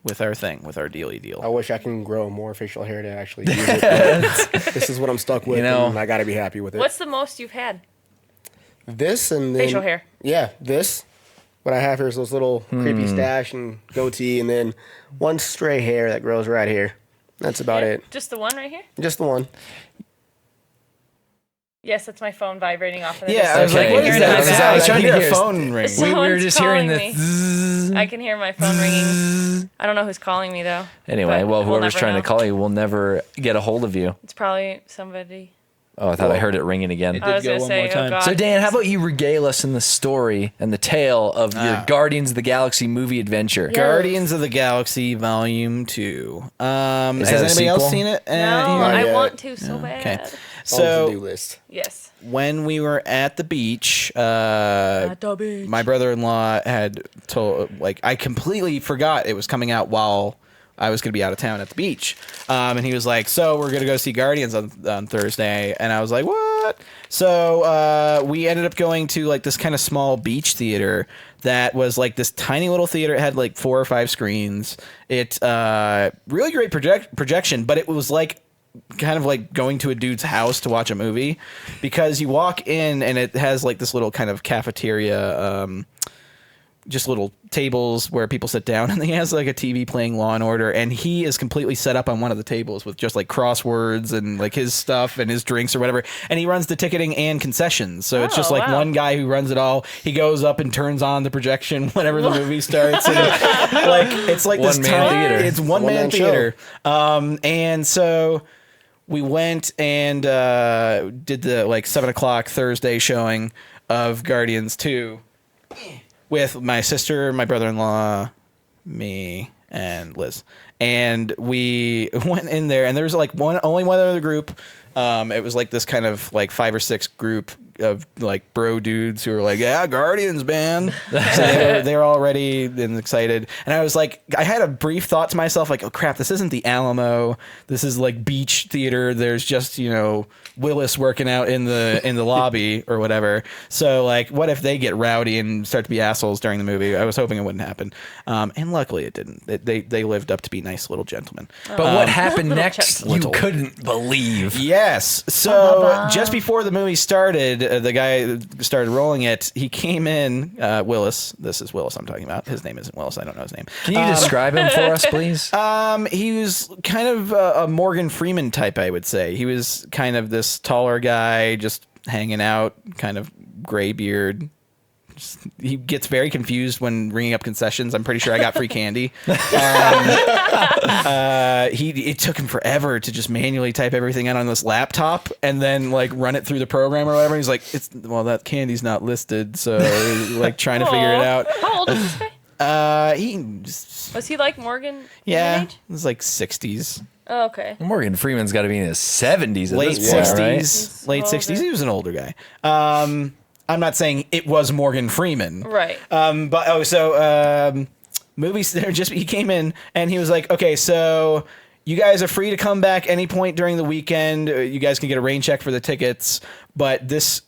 Speaker 3: with our dealy deal.
Speaker 4: I wish I can grow more facial hair to actually use it. but this is what I'm stuck with, and I got to be happy with it.
Speaker 2: What's the most you've had?
Speaker 4: This and then
Speaker 2: Facial hair.
Speaker 4: Yeah, this. What I have here is those little creepy stash and goatee, and then one stray hair that grows right here. That's about
Speaker 2: Yeah,
Speaker 4: it.
Speaker 2: Just the one right here?
Speaker 4: Just the one.
Speaker 2: Yes, that's my phone vibrating off. In the
Speaker 3: Yeah, I was
Speaker 1: Okay.
Speaker 3: like, what
Speaker 1: Hear
Speaker 3: is
Speaker 1: that.
Speaker 3: that?
Speaker 1: This is
Speaker 3: I
Speaker 1: how
Speaker 3: was
Speaker 1: I
Speaker 3: trying to
Speaker 1: hear
Speaker 3: hear a
Speaker 1: it.
Speaker 3: phone ring.
Speaker 2: It's-
Speaker 1: We were
Speaker 2: Someone's
Speaker 1: just hearing
Speaker 2: calling
Speaker 1: this.
Speaker 2: I can hear my phone ringing. I don't know who's calling me though.
Speaker 1: Anyway,
Speaker 2: but
Speaker 1: well,
Speaker 2: we'll
Speaker 1: whoever's
Speaker 2: never
Speaker 1: trying
Speaker 2: know.
Speaker 1: to call you will never get a hold of you.
Speaker 2: It's probably somebody.
Speaker 1: Oh, I thought I heard it ringing again.
Speaker 2: I was
Speaker 3: go
Speaker 2: gonna
Speaker 3: one
Speaker 2: say,
Speaker 3: more time.
Speaker 2: oh god.
Speaker 1: So, Dan, how about you regale us in the story and the tale of your Guardians of the Galaxy movie adventure?
Speaker 2: Yeah.
Speaker 3: Guardians of the Galaxy Volume 2. Has
Speaker 1: that a
Speaker 3: anybody else
Speaker 1: sequel?
Speaker 3: seen it?
Speaker 2: No,
Speaker 3: here?
Speaker 2: I
Speaker 4: yet.
Speaker 2: want to so bad.
Speaker 3: Okay.
Speaker 4: On the
Speaker 3: So
Speaker 4: to-do list.
Speaker 2: Yes.
Speaker 3: when we were at the beach, my brother-in-law had told, like, I completely forgot it was coming out while I was going to be out of town at the beach. And he was like, so we're going to go see Guardians on Thursday. And I was like, what? So we ended up going to like this kind of small beach theater that was like this tiny little theater. It had like 4 or 5 screens. It really great projection, but it was like kind of like going to a dude's house to watch a movie, because you walk in and it has like this little kind of cafeteria, just little tables where people sit down, and he has like a TV playing Law and Order, and he is completely set up on one of the tables with just like crosswords and like his stuff and his drinks or whatever, and he runs the ticketing and concessions. So it's just like one guy who runs it all. He goes up and turns on the projection whenever the movie starts, and like it's like this theater. It's one man theater. And so we went and did the like 7 o'clock Thursday showing of Guardians 2 with my sister, my brother-in-law, me, and Liz. And we went in there, and there was like only one other group. It was like this kind of like 5 or 6 group of like bro dudes who were like, yeah, Guardians, man. So they were all ready and excited. And I was like, I had a brief thought to myself, like, oh crap, this isn't the Alamo. This is like beach theater. There's just, you know, Willis working out in the lobby or whatever. So like, what if they get rowdy and start to be assholes during the movie? I was hoping it wouldn't happen. And luckily it didn't. They lived up to be nice little gentlemen.
Speaker 1: But what happened next, you couldn't believe.
Speaker 3: Yes. So just before the movie started, the guy that started rolling it, he came in, Willis. This is Willis I'm talking about. His name isn't Willis. I don't know his name.
Speaker 1: Can you describe him for us, please?
Speaker 3: He was kind of a Morgan Freeman type, I would say. He was kind of this taller guy, just hanging out, kind of gray beard. He gets very confused when ringing up concessions. I'm pretty sure I got free candy. It took him forever to just manually type everything out on this laptop and then like run it through the program or whatever. He's like, that candy's not listed, so like trying to figure it out.
Speaker 2: How old is this guy?
Speaker 3: Was
Speaker 2: he like Morgan?
Speaker 3: Yeah,
Speaker 2: age?
Speaker 3: it was like 60s.
Speaker 2: Oh, okay.
Speaker 1: Morgan Freeman's got to be in his 70s.
Speaker 3: Late 60s. Late
Speaker 2: older.
Speaker 3: 60s. He was an older guy. I'm not saying it was Morgan Freeman.
Speaker 2: Right.
Speaker 3: Movies there he came in and he was like, okay, so you guys are free to come back any point during the weekend. You guys can get a rain check for the tickets, but this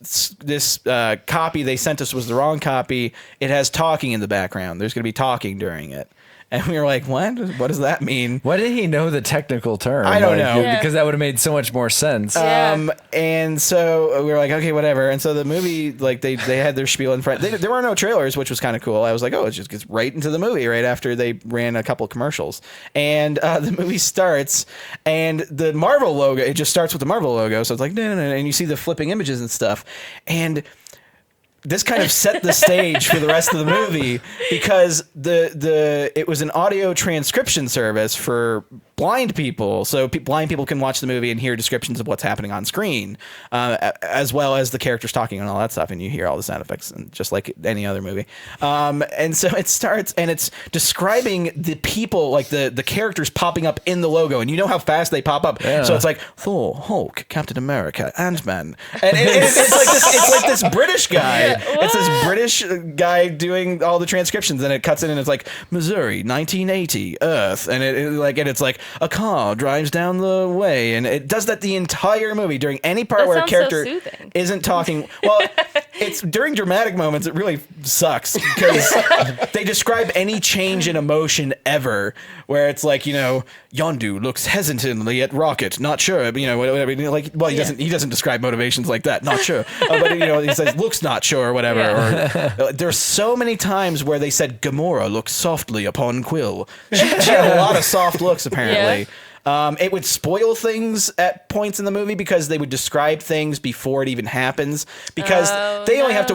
Speaker 3: copy they sent us was the wrong copy. It has talking in the background. There's going to be talking during it. And we were like, what? What does that mean?
Speaker 1: Why didn't he know the technical term?
Speaker 3: I don't know.
Speaker 2: Yeah.
Speaker 1: Because that would have made so much more sense.
Speaker 3: And so we were like, okay, whatever. And so the movie, like they had their spiel in front. There were no trailers, which was kind of cool. I was like, oh, it just gets right into the movie right after they ran a couple of commercials. And the movie starts, and the Marvel logo, it just starts with the Marvel logo. So it's like, no, and you see the flipping images and stuff. And this kind of set the stage for the rest of the movie, because it was an audio transcription service for blind people, so blind people can watch the movie and hear descriptions of what's happening on screen, as well as the characters talking and all that stuff, and you hear all the sound effects, and just like any other movie. And so it starts, and it's describing the people, like the characters popping up in the logo, and you know how fast they pop up. Yeah. So it's like Thor, Hulk, Captain America, Ant-Man, and it's like this British guy. It's this British guy doing all the transcriptions, and it cuts in and it's like Missouri, 1980, Earth, and it's like a car drives down the way, and it does that the entire movie during any part where a character isn't talking. Well, it's during dramatic moments it really sucks because they describe any change in emotion ever, where it's like, you know, Yondu looks hesitantly at Rocket, not sure, you know, whatever. Like, well, he doesn't describe motivations like that, not sure, but you know, he says looks not sure or whatever. Yeah. Or there's so many times where they said Gamora looks softly upon Quill. She had a lot of soft looks apparently. Yeah. It would spoil things at points in the movie because they would describe things before it even happens, because they don't have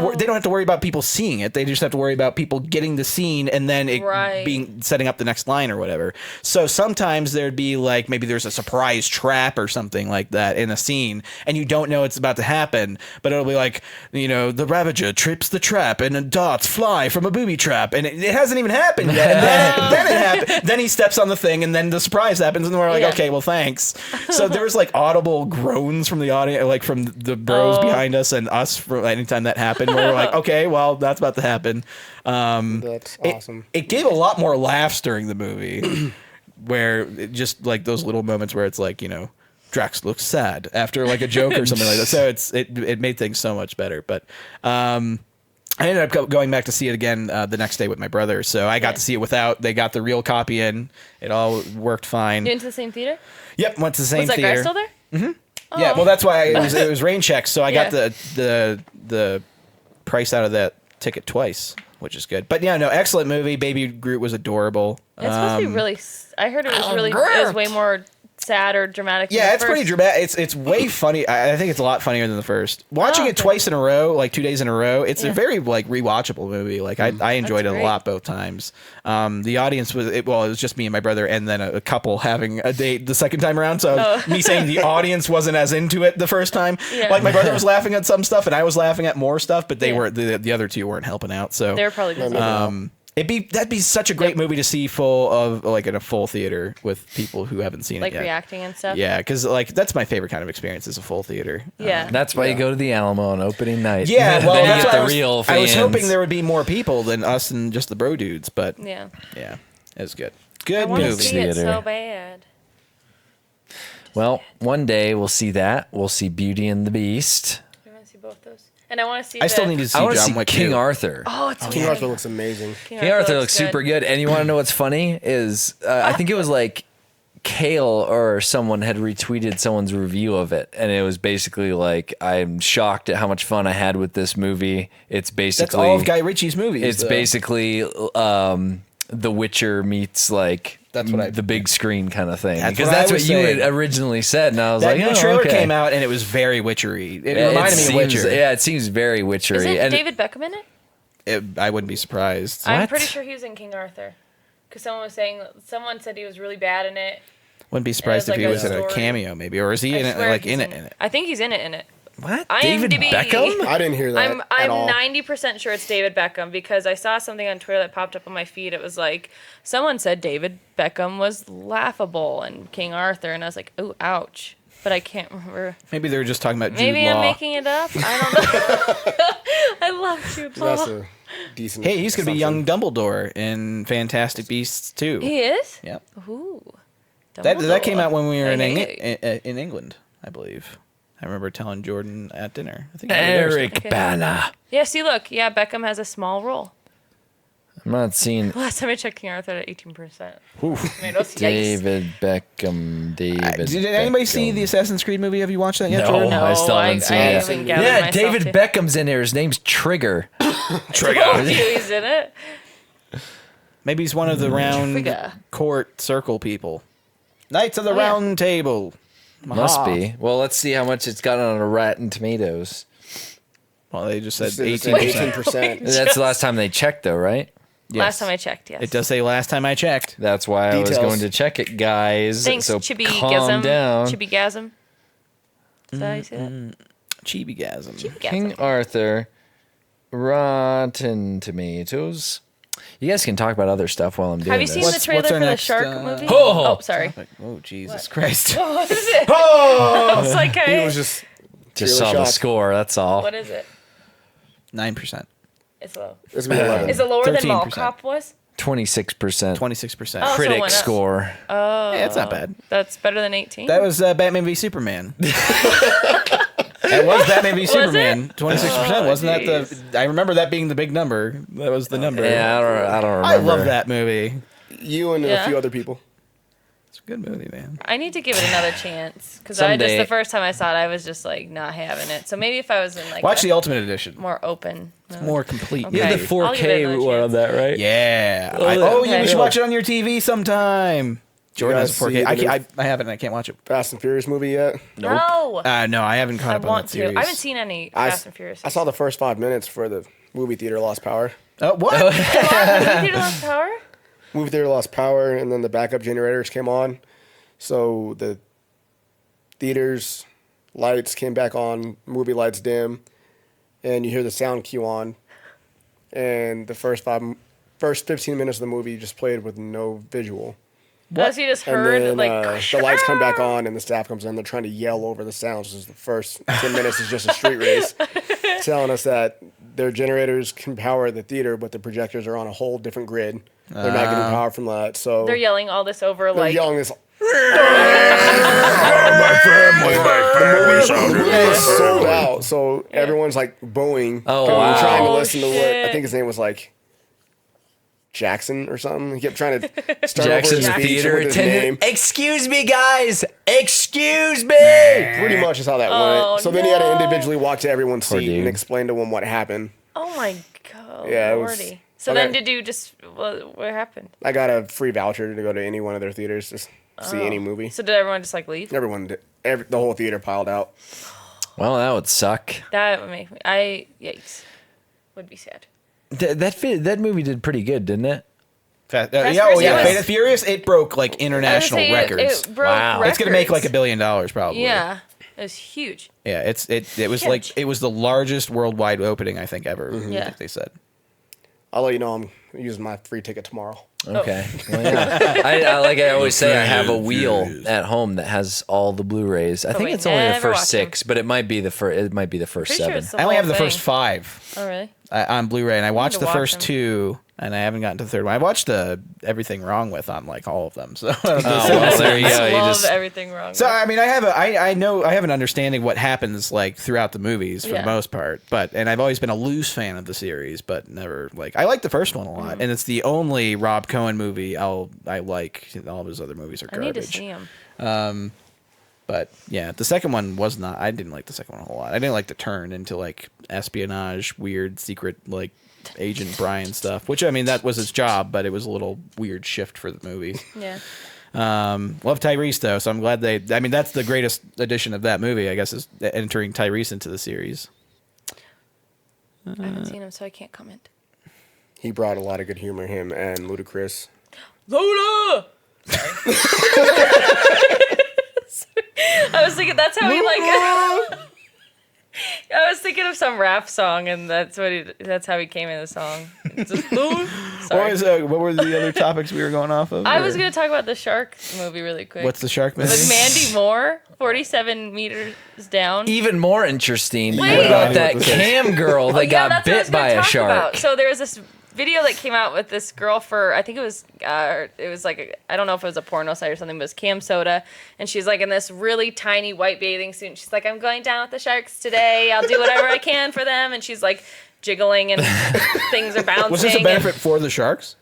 Speaker 3: to worry about people seeing it. They just have to worry about people getting the scene and then it being setting up the next line or whatever. So sometimes there'd be like, maybe there's a surprise trap or something like that in a scene and you don't know it's about to happen, but it'll be like, you know, the Ravager trips the trap and darts fly from a booby trap, and it hasn't even happened yet. And then it happened. Then he steps on the thing and then the surprise happens and we're like, okay, well, thanks. So there was like audible groans from the audience, like from the bros behind us and us for anytime that happened, where we're like, okay, well, that's about to happen.
Speaker 4: That's awesome.
Speaker 3: It gave a lot more laughs during the movie. where just like those little moments where it's like, Drax looks sad after like a joke or something like that. So it made things so much better. But I ended up going back to see it again the next day with my brother. So I got to see it without. They got the real copy in. It all worked fine.
Speaker 2: You went to the same theater?
Speaker 3: Yep, went to the same
Speaker 2: Was that
Speaker 3: theater.
Speaker 2: guy still there?
Speaker 3: Mm-hmm. Yeah, well, that's why it was rain check. So I got the price out of that ticket twice, which is good. But yeah, no, excellent movie. Baby Groot was adorable.
Speaker 2: It's supposed to be really. I heard it was way more sad or dramatic.
Speaker 3: Yeah, it's pretty dramatic. It's way funny. I think it's a lot funnier than the first. Watching it twice in a row, like 2 days in a row, it's a very like rewatchable movie. Like I enjoyed it a lot both times. The audience it was just me and my brother, and then a couple having a date the second time around. So me saying the audience wasn't as into it the first time. Yeah. Like my brother was laughing at some stuff, and I was laughing at more stuff, but they were the other two weren't helping out. So
Speaker 2: they were probably busy.
Speaker 3: That'd be such a great movie to see full of like in a full theater with people who haven't seen it yet.
Speaker 2: Like reacting and stuff.
Speaker 3: Yeah, because like that's my favorite kind of experience is a full theater.
Speaker 2: Yeah,
Speaker 1: that's why you go to the Alamo on opening night.
Speaker 3: Yeah, well,
Speaker 1: then you
Speaker 3: that's
Speaker 1: get
Speaker 3: why
Speaker 1: the real fans.
Speaker 3: I was hoping there would be more people than us and just the bro dudes, but yeah, it was good. Good
Speaker 2: I want
Speaker 3: movie.
Speaker 2: to see it so bad.
Speaker 1: Well, one day we'll see that. We'll see Beauty and the Beast.
Speaker 2: I want to see both those. And I want to see.
Speaker 3: I still need to see John Wick
Speaker 1: King
Speaker 3: 2.
Speaker 1: Arthur.
Speaker 2: Oh, it's
Speaker 4: King Arthur looks amazing.
Speaker 1: King Arthur looks super good. And you want to know what's funny is I think it was like Kale or someone had retweeted someone's review of it, and it was basically like, I'm shocked at how much fun I had with this movie. It's basically
Speaker 3: that's all of Guy Ritchie's movies.
Speaker 1: It's basically The Witcher meets like the big screen kind of thing. Because that's what you had originally said, and I was like,
Speaker 3: the trailer came out and it was very Witchery. It reminded me of Witcher.
Speaker 1: Yeah, it seems very Witchery.
Speaker 2: Isn't David Beckham in it?
Speaker 3: I wouldn't be surprised.
Speaker 2: I'm pretty sure he was in King Arthur. Because someone said he was really bad in it.
Speaker 3: Wouldn't be surprised if he was in a cameo, maybe, or is he in it? Like in it?
Speaker 2: I think he's in it.
Speaker 1: What? David Beckham?
Speaker 4: I didn't hear that.
Speaker 2: I'm 90% sure it's David Beckham because I saw something on Twitter that popped up on my feed. It was like someone said David Beckham was laughable in King Arthur, and I was like, "Oh, ouch!" But I can't remember.
Speaker 3: Maybe they were just talking about Jude
Speaker 2: Maybe
Speaker 3: Law.
Speaker 2: I'm making it up. I don't know. I love Jude Law.
Speaker 4: That's a decent.
Speaker 3: Hey, he's gonna be young Dumbledore in Fantastic Beasts 2.
Speaker 2: He is.
Speaker 3: Yep.
Speaker 2: Ooh.
Speaker 3: That came out when we were in England, I believe. I remember telling Jordan at dinner. I think
Speaker 1: Eric Bana.
Speaker 2: Yeah, see, look. Yeah, Beckham has a small role.
Speaker 1: I'm not seeing.
Speaker 2: Last time I checked King Arthur at 18%.
Speaker 1: David Beckham.
Speaker 3: Did anybody see the Assassin's Creed movie? Have you watched that yet,
Speaker 1: No,
Speaker 3: Jordan?
Speaker 1: I still haven't seen it. Yeah, David Beckham's in there. His name's Trigger.
Speaker 2: Trigger. He's in it.
Speaker 3: Maybe he's one of the round court circle people. Knights of the Round Table.
Speaker 1: Must be. Well, let's see how much it's got on a Rotten Tomatoes.
Speaker 3: Well, they just said
Speaker 4: 18%.
Speaker 1: That's the last time they checked, though, right?
Speaker 2: Yes. Last time I checked, yes.
Speaker 3: It does say last time I checked.
Speaker 1: That's why I was going to check it, guys.
Speaker 2: Thanks,
Speaker 1: so
Speaker 2: Chibi-gasm.
Speaker 1: down.
Speaker 2: Chibi-gasm. Is that how you say that?
Speaker 3: Chibi-gasm.
Speaker 1: King Arthur, Rotten Tomatoes. You guys can talk about other stuff while I'm doing this.
Speaker 2: Have you seen the trailer for the shark movie?
Speaker 1: Oh,
Speaker 2: sorry.
Speaker 3: Oh, Jesus Christ.
Speaker 2: What is it?
Speaker 3: Oh!
Speaker 2: It's like
Speaker 4: He was
Speaker 1: just saw the score, that's all.
Speaker 2: What is it?
Speaker 3: 9%.
Speaker 2: It's low.
Speaker 4: It's 11.
Speaker 2: Is it lower
Speaker 3: 13%.
Speaker 2: than Mall Cop was?
Speaker 1: 26%.
Speaker 3: 26%.
Speaker 2: Oh,
Speaker 1: Critic score.
Speaker 2: Oh.
Speaker 3: Yeah, it's not bad.
Speaker 2: That's better than 18?
Speaker 3: That was Batman v Superman. It was Batman v Superman. 26%. Wasn't that the... I remember that being the big number. That was the number.
Speaker 1: Yeah, I don't remember.
Speaker 3: I love that movie.
Speaker 4: You and a few other people.
Speaker 3: It's a good movie, man.
Speaker 2: I need to give it another chance. Because the first time I saw it, I was just like not having it. So maybe if I was in like...
Speaker 3: Watch the Ultimate Edition.
Speaker 2: More open.
Speaker 3: It's more complete.
Speaker 2: Okay.
Speaker 1: You have the 4K one on that, right?
Speaker 3: Yeah. You should watch it on your TV sometime. Jordan has a 4K. I haven't. I can't watch it.
Speaker 4: Fast and Furious movie yet?
Speaker 2: Nope.
Speaker 3: No, I haven't caught up on that series.
Speaker 2: I haven't seen any Fast and Furious.
Speaker 4: I saw the first 5 minutes for the movie theater Lost Power.
Speaker 3: What?
Speaker 2: Movie Theater Lost Power?
Speaker 4: Movie theater lost power, and then the backup generators came on. So the theater's lights came back on, movie lights dim, and you hear the sound cue on. And the first 15 minutes of the movie just played with no visual.
Speaker 2: What? So you just heard
Speaker 4: and then,
Speaker 2: like...
Speaker 4: the lights come back on and the staff comes in. They're trying to yell over the sounds. The first 10 minutes is just a street race, telling us that their generators can power the theater, but the projectors are on a whole different grid. They're not getting power from that, so
Speaker 2: They're yelling all this over
Speaker 4: they're
Speaker 2: like
Speaker 4: yelling this.
Speaker 5: My family
Speaker 4: The movie is sold out, so everyone's like booing.
Speaker 1: Oh,
Speaker 4: and
Speaker 1: wow.
Speaker 4: trying to
Speaker 2: Oh,
Speaker 4: listen to what I
Speaker 2: shit.
Speaker 4: think his name was like Jackson or something. He kept trying to start
Speaker 1: Jackson's
Speaker 4: over his speech
Speaker 1: theater
Speaker 4: with his name.
Speaker 1: attendant. Excuse me, guys. Excuse me.
Speaker 4: Pretty much is how that
Speaker 2: Oh,
Speaker 4: went. So then he had to
Speaker 2: no.
Speaker 4: individually walk to everyone's
Speaker 1: Poor
Speaker 4: seat
Speaker 1: dude.
Speaker 4: and explain to them what happened.
Speaker 2: oh my god,
Speaker 4: Yeah, it was-
Speaker 2: lordy. So
Speaker 4: okay.
Speaker 2: then did you just what happened?
Speaker 4: I got a free voucher to go to any one of their theaters to see any movie.
Speaker 2: So did everyone just like leave?
Speaker 4: Everyone did. The whole theater piled out.
Speaker 1: Well, that would suck.
Speaker 2: That would make me yikes. Would be sad.
Speaker 1: That movie did pretty good, didn't it?
Speaker 2: Fast
Speaker 3: Yeah,
Speaker 2: Furious
Speaker 3: Fast
Speaker 2: was-
Speaker 3: and Furious, it broke like international
Speaker 2: I was gonna
Speaker 3: records.
Speaker 2: say, it broke
Speaker 1: Wow.
Speaker 3: It's gonna make like
Speaker 2: records.
Speaker 3: $1 billion probably.
Speaker 2: Yeah, it was huge.
Speaker 3: Yeah, it was
Speaker 2: Huge.
Speaker 3: like it was the largest worldwide opening I think ever. I
Speaker 2: Yeah.
Speaker 3: think they said.
Speaker 4: I'll let you know I'm using my free ticket tomorrow.
Speaker 1: Okay. Well, yeah. Like I always say, I have a wheel at home that has all the Blu-rays. I think
Speaker 2: we
Speaker 1: it's only the
Speaker 2: never
Speaker 1: first
Speaker 2: watched them.
Speaker 1: 6, but it might be the first. It might be the first
Speaker 2: Pretty sure
Speaker 1: 7.
Speaker 2: it's the
Speaker 3: I only
Speaker 2: whole
Speaker 3: have the
Speaker 2: thing.
Speaker 3: first 5
Speaker 2: Oh really?
Speaker 3: on Blu-ray, and I watched
Speaker 2: to
Speaker 3: the
Speaker 2: watch
Speaker 3: first
Speaker 2: them.
Speaker 3: 2, and I haven't gotten to the third one. I watched Everything Wrong With on like all of them. So
Speaker 1: Oh, well, there you go.
Speaker 2: I
Speaker 1: You
Speaker 2: love
Speaker 1: just
Speaker 2: everything wrong.
Speaker 3: So
Speaker 2: with it.
Speaker 3: I mean, I know I have an understanding what happens like throughout the movies for
Speaker 2: Yeah.
Speaker 3: the most part, and I've always been a loose fan of the series, but never like I like the first one a lot, and it's the only Rob Cohen movie I like. All of his other movies are
Speaker 2: I need to
Speaker 3: garbage.
Speaker 2: see him.
Speaker 3: But yeah, the second one was not. I didn't like the second one a whole lot. I didn't like the turn into like espionage, weird secret like Agent Brian stuff, which I mean that was his job, but it was a little weird shift for the movie.
Speaker 2: Yeah.
Speaker 3: Love Tyrese though, so I'm glad they. I mean, that's the greatest addition of that movie, I guess, is entering Tyrese into the series.
Speaker 2: I haven't seen him, so I can't comment.
Speaker 4: He brought a lot of good humor, him and Ludacris.
Speaker 2: Lola! I was thinking that's how he like. I was thinking of some rap song, and that's how he came in the song. It's just, sorry.
Speaker 3: What were the other topics we were going off of?
Speaker 2: I was gonna talk about the shark movie really quick.
Speaker 3: What's the shark movie?
Speaker 2: with Mandy Moore, 47 meters down.
Speaker 1: even more interesting.
Speaker 2: Wait.
Speaker 1: What about
Speaker 4: Yeah.
Speaker 1: that cam girl that got
Speaker 2: that's what I was
Speaker 1: bit by
Speaker 2: gonna
Speaker 1: a
Speaker 2: talk
Speaker 1: shark?
Speaker 2: about. So there was this video that came out with this girl for I think it was like I don't know if it was a porno site or something, but it was Cam Soda, and she's like in this really tiny white bathing suit. And she's like, I'm going down with the sharks today. I'll do whatever I can for them. And she's like jiggling and things are bouncing.
Speaker 3: Was this a benefit for the sharks?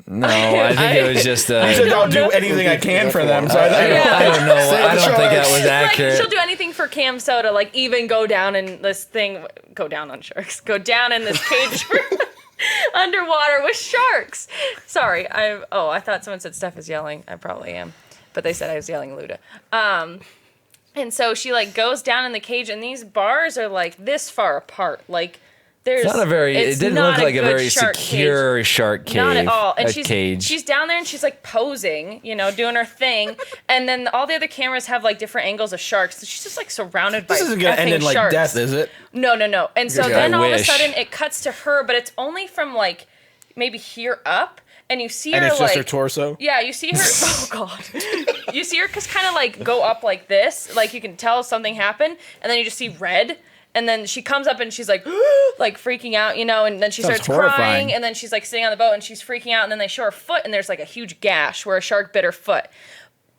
Speaker 1: No, I think it was just.
Speaker 3: You said I'll do
Speaker 2: know.
Speaker 3: anything I can for them. So
Speaker 1: I
Speaker 3: I
Speaker 1: don't know. I don't think that was
Speaker 2: Like,
Speaker 1: accurate.
Speaker 2: she'll do anything for Cam Soda, like even go down in this thing, go down on sharks, go down in this cage for underwater with sharks. Sorry, I thought someone said Steph is yelling. I probably am, but they said I was yelling Luda. And so she like goes down in the cage, and these bars are like this far apart, like. There's,
Speaker 1: It's not a very. It
Speaker 2: it's
Speaker 1: didn't
Speaker 2: not
Speaker 1: look like a
Speaker 2: good
Speaker 1: very
Speaker 2: shark
Speaker 1: secure
Speaker 2: cage.
Speaker 1: shark cage.
Speaker 2: Not at all. And
Speaker 1: a
Speaker 2: she's
Speaker 1: cage.
Speaker 2: down there and she's like posing, doing her thing. And then all the other cameras have like different angles of sharks. So she's just like surrounded by
Speaker 3: This isn't gonna end
Speaker 2: effing
Speaker 3: in like
Speaker 2: sharks.
Speaker 3: death, is it?
Speaker 2: No. And so
Speaker 1: I
Speaker 2: then all of a
Speaker 1: wish.
Speaker 2: sudden it cuts to her, but it's only from like maybe here up, and you see
Speaker 3: And
Speaker 2: her
Speaker 3: it's
Speaker 2: like
Speaker 3: just her torso.
Speaker 2: yeah, you see her. Oh god, you see her just kind of like go up like this, like you can tell something happened, and then you just see red. And then she comes up and she's like, like freaking out, and then she
Speaker 3: Sounds
Speaker 2: starts
Speaker 3: horrifying.
Speaker 2: crying, and then she's like sitting on the boat and she's freaking out, and then they show her foot and there's like a huge gash where a shark bit her foot.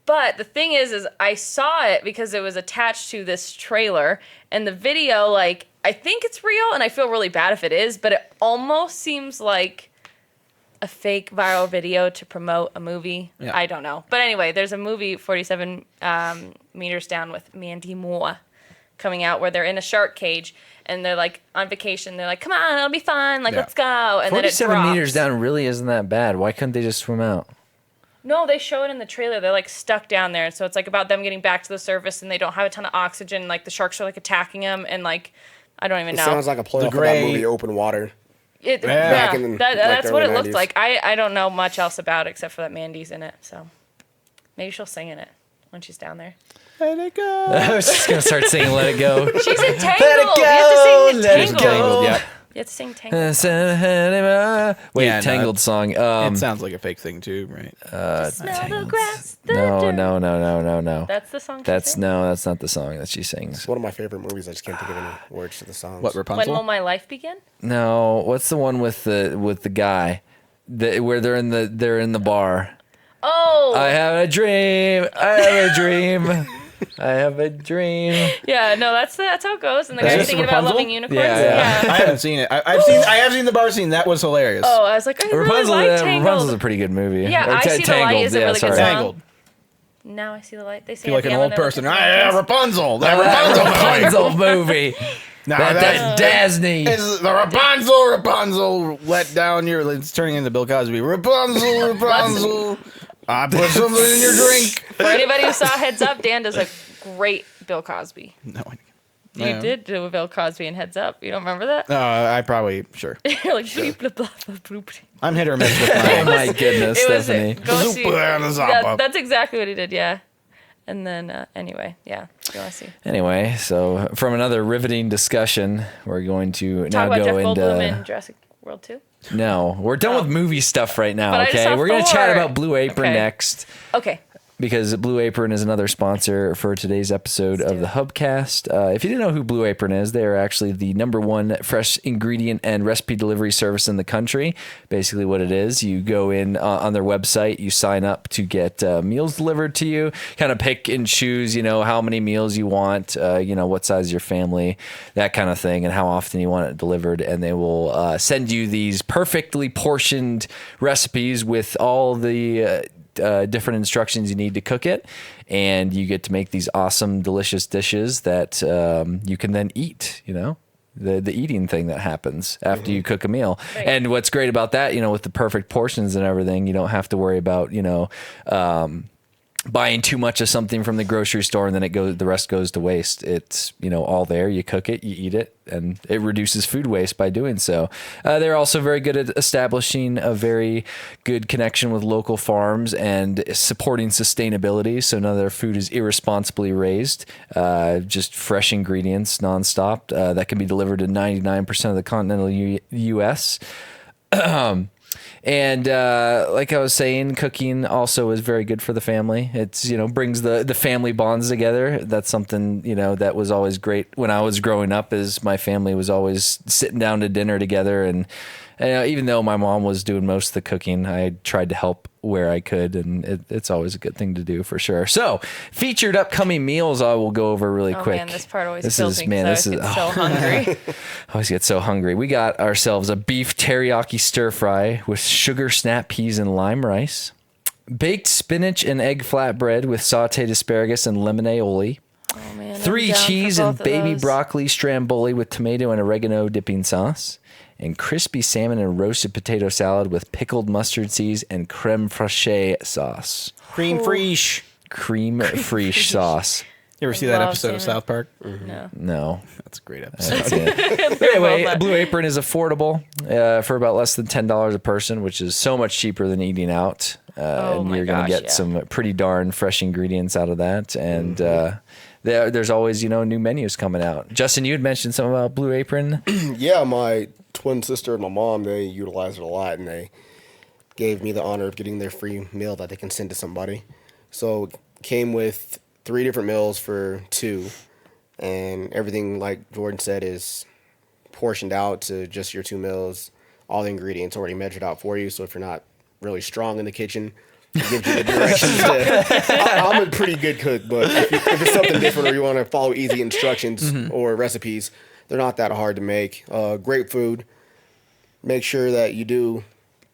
Speaker 2: But the thing is I saw it because it was attached to this trailer, and the video, like, I think it's real, and I feel really bad if it is, but it almost seems like a fake viral video to promote a movie.
Speaker 3: Yeah.
Speaker 2: I don't know. But anyway, there's a movie, 47 meters down, with Mandy Moore coming out where they're in a shark cage and they're like on vacation. They're like, come on, it'll be fun. Like,
Speaker 3: Yeah.
Speaker 2: let's go. And then it
Speaker 1: 47
Speaker 2: drops.
Speaker 1: meters down really isn't that bad. Why couldn't they just swim out?
Speaker 2: No, they show it in the trailer. They're like stuck down there. So it's like about them getting back to the surface, and they don't have a ton of oxygen. Like the sharks are like attacking them, and like, I don't even
Speaker 4: It
Speaker 2: know.
Speaker 4: sounds like a play off of
Speaker 3: gray-
Speaker 4: that movie, Open Water.
Speaker 2: It,
Speaker 3: Yeah.
Speaker 4: Back in, like,
Speaker 2: that's
Speaker 4: the
Speaker 2: what it
Speaker 4: early
Speaker 2: looked
Speaker 4: 90s.
Speaker 2: like. I don't know much else about it except for that Mandy's in it. So maybe she'll sing in it when she's down there.
Speaker 3: Let it go.
Speaker 1: I was just gonna start singing "Let It Go."
Speaker 2: She's in Tangled.
Speaker 1: Let it
Speaker 2: You have to sing
Speaker 1: go, let
Speaker 2: in
Speaker 1: it
Speaker 2: Tangled.
Speaker 1: go.
Speaker 3: Yep.
Speaker 2: You have to sing Tangled.
Speaker 1: Wait,
Speaker 3: Yeah, no,
Speaker 1: Tangled song.
Speaker 3: It sounds like a fake thing too, right?
Speaker 2: Smell the grass. the
Speaker 1: No.
Speaker 2: dirt. That's the song. she
Speaker 1: That's
Speaker 2: sings?
Speaker 1: no, that's not the song that she sings.
Speaker 4: It's one of my favorite movies. I just can't think of any words to the songs.
Speaker 3: What,
Speaker 2: When
Speaker 3: Rapunzel?
Speaker 2: will my life begin?
Speaker 1: No, what's the one with the guy? where they're in the bar.
Speaker 2: Oh.
Speaker 1: I have a dream. I have a dream. I have a dream.
Speaker 2: Yeah, no, that's how it goes. And the guy's
Speaker 3: this
Speaker 2: thinking about
Speaker 3: Rapunzel?
Speaker 2: loving unicorns.
Speaker 1: Yeah.
Speaker 3: I haven't seen it. I have seen the bar scene. That was hilarious.
Speaker 2: Oh, I was like, I really like Tangled.
Speaker 1: Rapunzel's a pretty good movie.
Speaker 2: Yeah,
Speaker 1: Or
Speaker 2: I See the Light is a really good
Speaker 1: sorry.
Speaker 2: song.
Speaker 3: Tangled.
Speaker 2: Now I see the light. They say
Speaker 3: Feel like
Speaker 2: at
Speaker 3: an
Speaker 2: the
Speaker 3: old
Speaker 2: end of
Speaker 3: person.
Speaker 2: the
Speaker 3: Rapunzel. The
Speaker 1: Rapunzel movie.
Speaker 3: Nah,
Speaker 1: That Disney.
Speaker 3: It's the Rapunzel let down your. It's turning into Bill Cosby. Rapunzel. I put something in your drink.
Speaker 2: For anybody who saw Heads Up, Dan does a great Bill Cosby.
Speaker 3: No,
Speaker 2: You did do a Bill Cosby in Heads Up. You don't remember that?
Speaker 3: I probably sure.
Speaker 2: You're like, bleep, blah, blah, blah, bloop.
Speaker 3: I'm hit or miss with
Speaker 1: Oh
Speaker 3: my.
Speaker 1: my goodness,
Speaker 2: It was
Speaker 1: Stephanie.
Speaker 2: go see.
Speaker 3: Zappa.
Speaker 2: That's exactly what he did. Yeah. And then anyway, yeah. You want to see?
Speaker 1: Anyway, so from another riveting discussion, we're going to
Speaker 2: Talk
Speaker 1: now
Speaker 2: about
Speaker 1: go
Speaker 2: Jeff Goldblum
Speaker 1: into.
Speaker 2: in Jurassic World 2.
Speaker 1: No, we're done with movie stuff right now.
Speaker 2: But I just
Speaker 1: Okay,
Speaker 2: saw
Speaker 1: we're gonna
Speaker 2: Thor.
Speaker 1: chat about Blue Apron
Speaker 2: Okay.
Speaker 1: next.
Speaker 2: Okay.
Speaker 1: Because Blue Apron is another sponsor for today's episode of the Hubcast. If you didn't know who Blue Apron is, they are actually the #1 fresh ingredient and recipe delivery service in the country. Basically what it is, you go in on their website, you sign up to get meals delivered to you, kind of pick and choose, how many meals you want, what size your family, that kind of thing, and how often you want it delivered. And they will send you these perfectly portioned recipes with all the different instructions you need to cook it, and you get to make these awesome, delicious dishes that you can then eat. The eating thing that happens after you cook a meal.
Speaker 2: Right.
Speaker 1: And what's great about that, with the perfect portions and everything, you don't have to worry about buying too much of something from the grocery store and then the rest goes to waste. It's all there. You cook it, you eat it, and it reduces food waste by doing so. They're also very good at establishing a very good connection with local farms and supporting sustainability, so none of their food is irresponsibly raised. Just fresh ingredients nonstop that can be delivered to 99% of the continental U.S. And like I was saying, cooking also is very good for the family. It's, brings the family bonds together. That's something, that was always great when I was growing up, is my family was always sitting down to dinner together. And even though my mom was doing most of the cooking, I tried to help where I could, and it's always a good thing to do for sure. So, featured upcoming meals I will go over really quick.
Speaker 2: Man, this part always kills me because I always get so hungry.
Speaker 1: I always get so hungry. We got ourselves a beef teriyaki stir fry with sugar snap peas and lime rice, baked spinach and egg flatbread with sauteed asparagus and lemon aioli,
Speaker 2: Oh, man, I'm
Speaker 1: 3
Speaker 2: down for
Speaker 1: cheese
Speaker 2: both
Speaker 1: and
Speaker 2: of
Speaker 1: baby
Speaker 2: those.
Speaker 1: broccoli stromboli with tomato and oregano dipping sauce, and crispy salmon and roasted potato salad with pickled mustard seeds and creme fraiche sauce.
Speaker 3: Cream fraiche.
Speaker 1: Cream fraiche sauce.
Speaker 3: You ever see that
Speaker 2: love
Speaker 3: episode of
Speaker 2: salmon.
Speaker 3: South Park?
Speaker 2: No.
Speaker 1: No.
Speaker 3: That's a great episode.
Speaker 1: That's it. But anyway, Blue Apron is affordable for about less than $10 a person, which is so much cheaper than eating out. And
Speaker 2: my
Speaker 1: you're going to
Speaker 2: gosh,
Speaker 1: get
Speaker 2: yeah.
Speaker 1: some pretty darn fresh ingredients out of that. And there's always, new menus coming out. Justin, you had mentioned something about Blue Apron.
Speaker 4: Yeah, my twin sister and my mom, they utilize it a lot, and they gave me the honor of getting their free meal that they can send to somebody. So it came with 3 different meals for 2, and everything, like Jordan said, is portioned out to just your 2 meals. All the ingredients already measured out for you, so if you're not really strong in the kitchen, it gives you the directions I'm a pretty good cook, but if it's something different or you want to follow easy instructions or recipes, they're not that hard to make. Great food. Make sure that you do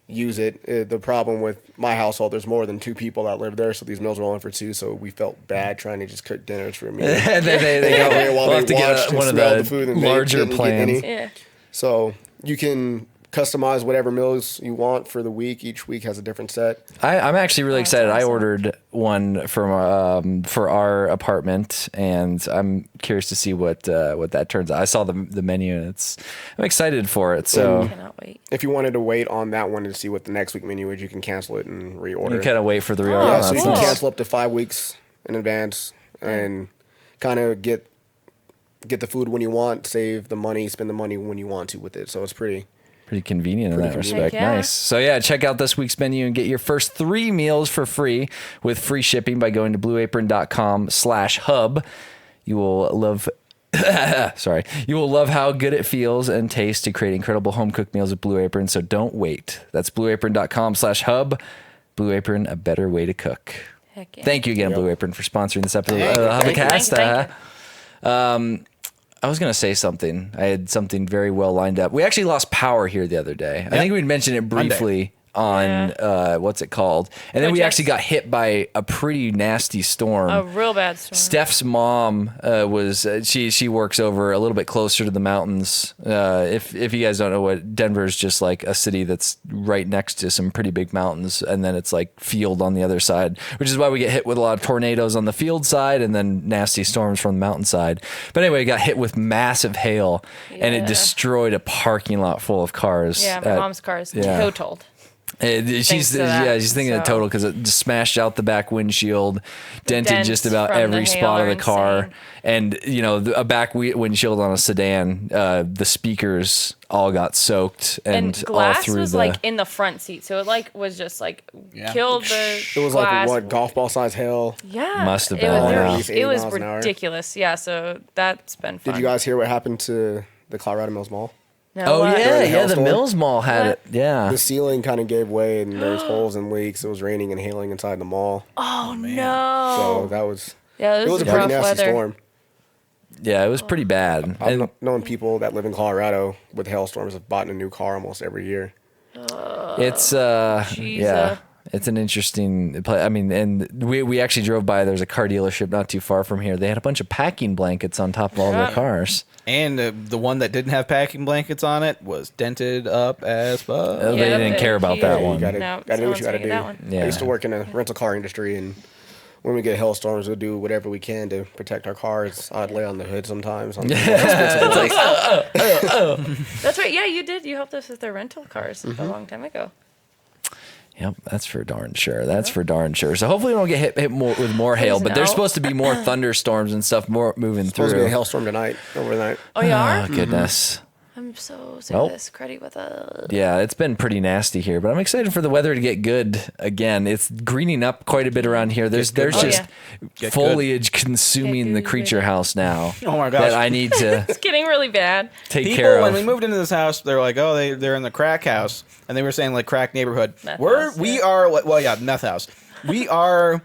Speaker 4: use it. The problem with my household, there's more than 2 people that live there, so these meals were only for 2, so we felt bad trying to just cook dinners for me.
Speaker 1: And they
Speaker 4: While
Speaker 1: we'll
Speaker 4: we
Speaker 1: have to
Speaker 4: watched
Speaker 1: get
Speaker 4: and
Speaker 1: one of
Speaker 4: smelled
Speaker 1: the,
Speaker 4: the food and they
Speaker 1: larger
Speaker 4: didn't get
Speaker 1: plans.
Speaker 4: any.
Speaker 2: Yeah.
Speaker 4: So you can customize whatever meals you want for the week. Each week has a different set.
Speaker 1: I'm actually really
Speaker 2: That's
Speaker 1: excited. I
Speaker 2: awesome.
Speaker 1: ordered one from for our apartment, and I'm curious to see what that turns out. I saw the menu, and I'm excited for it. So
Speaker 2: Cannot wait.
Speaker 4: If you wanted to wait on that one to see what the next week menu is, you can cancel it and reorder.
Speaker 1: you kind of wait for the reorder.
Speaker 2: Oh,
Speaker 4: Yeah, so you
Speaker 2: cool.
Speaker 4: can cancel up to 5 weeks in advance and kind of get the food when you want, save the money, spend the money when you want to with it. So it's pretty
Speaker 1: convenient in that
Speaker 4: convenient.
Speaker 1: respect.
Speaker 2: Heck yeah.
Speaker 1: Nice. So yeah, check out this week's menu and get your first 3 meals for free with free shipping by going to blueapron.com/hub. You will love Sorry. You will love how good it feels and tastes to create incredible home cooked meals with Blue Apron. So don't wait. That's blueapron.com/hub. Blue Apron, a better way to cook.
Speaker 2: Heck yeah.
Speaker 1: Thank you again, Blue Apron, for sponsoring this episode of
Speaker 2: Thank you.
Speaker 1: Hubcast. I was going to say something. I had something very well lined up. We actually lost power here the other day. I think we'd mentioned it briefly on what's it called, and then we actually got hit by a pretty nasty storm.
Speaker 2: A real bad storm.
Speaker 1: Steph's mom was she works over a little bit closer to the mountains. If you guys don't know, what Denver's just like a city that's right next to some pretty big mountains, and then it's like field on the other side, which is why we get hit with a lot of tornadoes on the field side and then nasty storms from the mountain side. But anyway, it got hit with massive hail, and it destroyed a parking lot full of cars.
Speaker 2: Yeah, my mom's car is totaled.
Speaker 1: She's thinking of total because it just smashed out the back windshield, dented just about every spot of the car, and a back windshield on a sedan. The speakers all got soaked, and
Speaker 2: glass
Speaker 1: all through
Speaker 2: was like in the front seat, so it was just killed the.
Speaker 4: It was
Speaker 2: glass.
Speaker 4: like what, golf ball size hail?
Speaker 2: Yeah,
Speaker 1: must have been.
Speaker 2: It was ridiculous. Yeah, so that's been fun.
Speaker 4: Did you guys hear what happened to the Colorado Mills Mall?
Speaker 2: No,
Speaker 1: the Mills Mall had it. Yeah,
Speaker 4: the ceiling kind of gave way, and there's holes and leaks. It was raining and hailing inside the mall.
Speaker 2: Oh no!
Speaker 4: So that was
Speaker 2: it was
Speaker 4: a pretty nasty
Speaker 2: weather.
Speaker 4: storm.
Speaker 1: Yeah, it was pretty bad.
Speaker 4: I've known people that live in Colorado with hailstorms have bought a new car almost every year.
Speaker 1: It's it's an interesting place. I mean, and we actually drove by. There's a car dealership not too far from here. They had a bunch of packing blankets on top of all their cars.
Speaker 3: And the one that didn't have packing blankets on it was dented up as fuck.
Speaker 1: They didn't care about that one.
Speaker 4: You gotta do what you gotta do.
Speaker 1: Yeah.
Speaker 4: I used to work in a rental car industry, and when we get hailstorms, we'll do whatever we can to protect our cars. I'd lay on the hood sometimes. On
Speaker 2: That's right. Yeah, you did. You helped us with the rental cars a long time ago.
Speaker 1: Yep, that's for darn sure. That's for darn sure. So hopefully we don't get hit with more hail, but there's supposed to be more thunderstorms and stuff more moving through.
Speaker 4: Supposed to be a hailstorm tonight, overnight.
Speaker 2: Oh, you are?
Speaker 1: Oh, goodness.
Speaker 2: I'm so sick of this cruddy weather.
Speaker 1: Yeah, it's been pretty nasty here, but I'm excited for the weather to get good again. It's greening up quite a bit around here. There's just foliage consuming the creature house now.
Speaker 3: Oh my gosh.
Speaker 1: That I need to
Speaker 2: It's getting really bad.
Speaker 1: take care of.
Speaker 3: When we moved into this house, they're like, oh, they're in the crack house, and they were saying like crack neighborhood.
Speaker 2: Meth
Speaker 3: house. We are.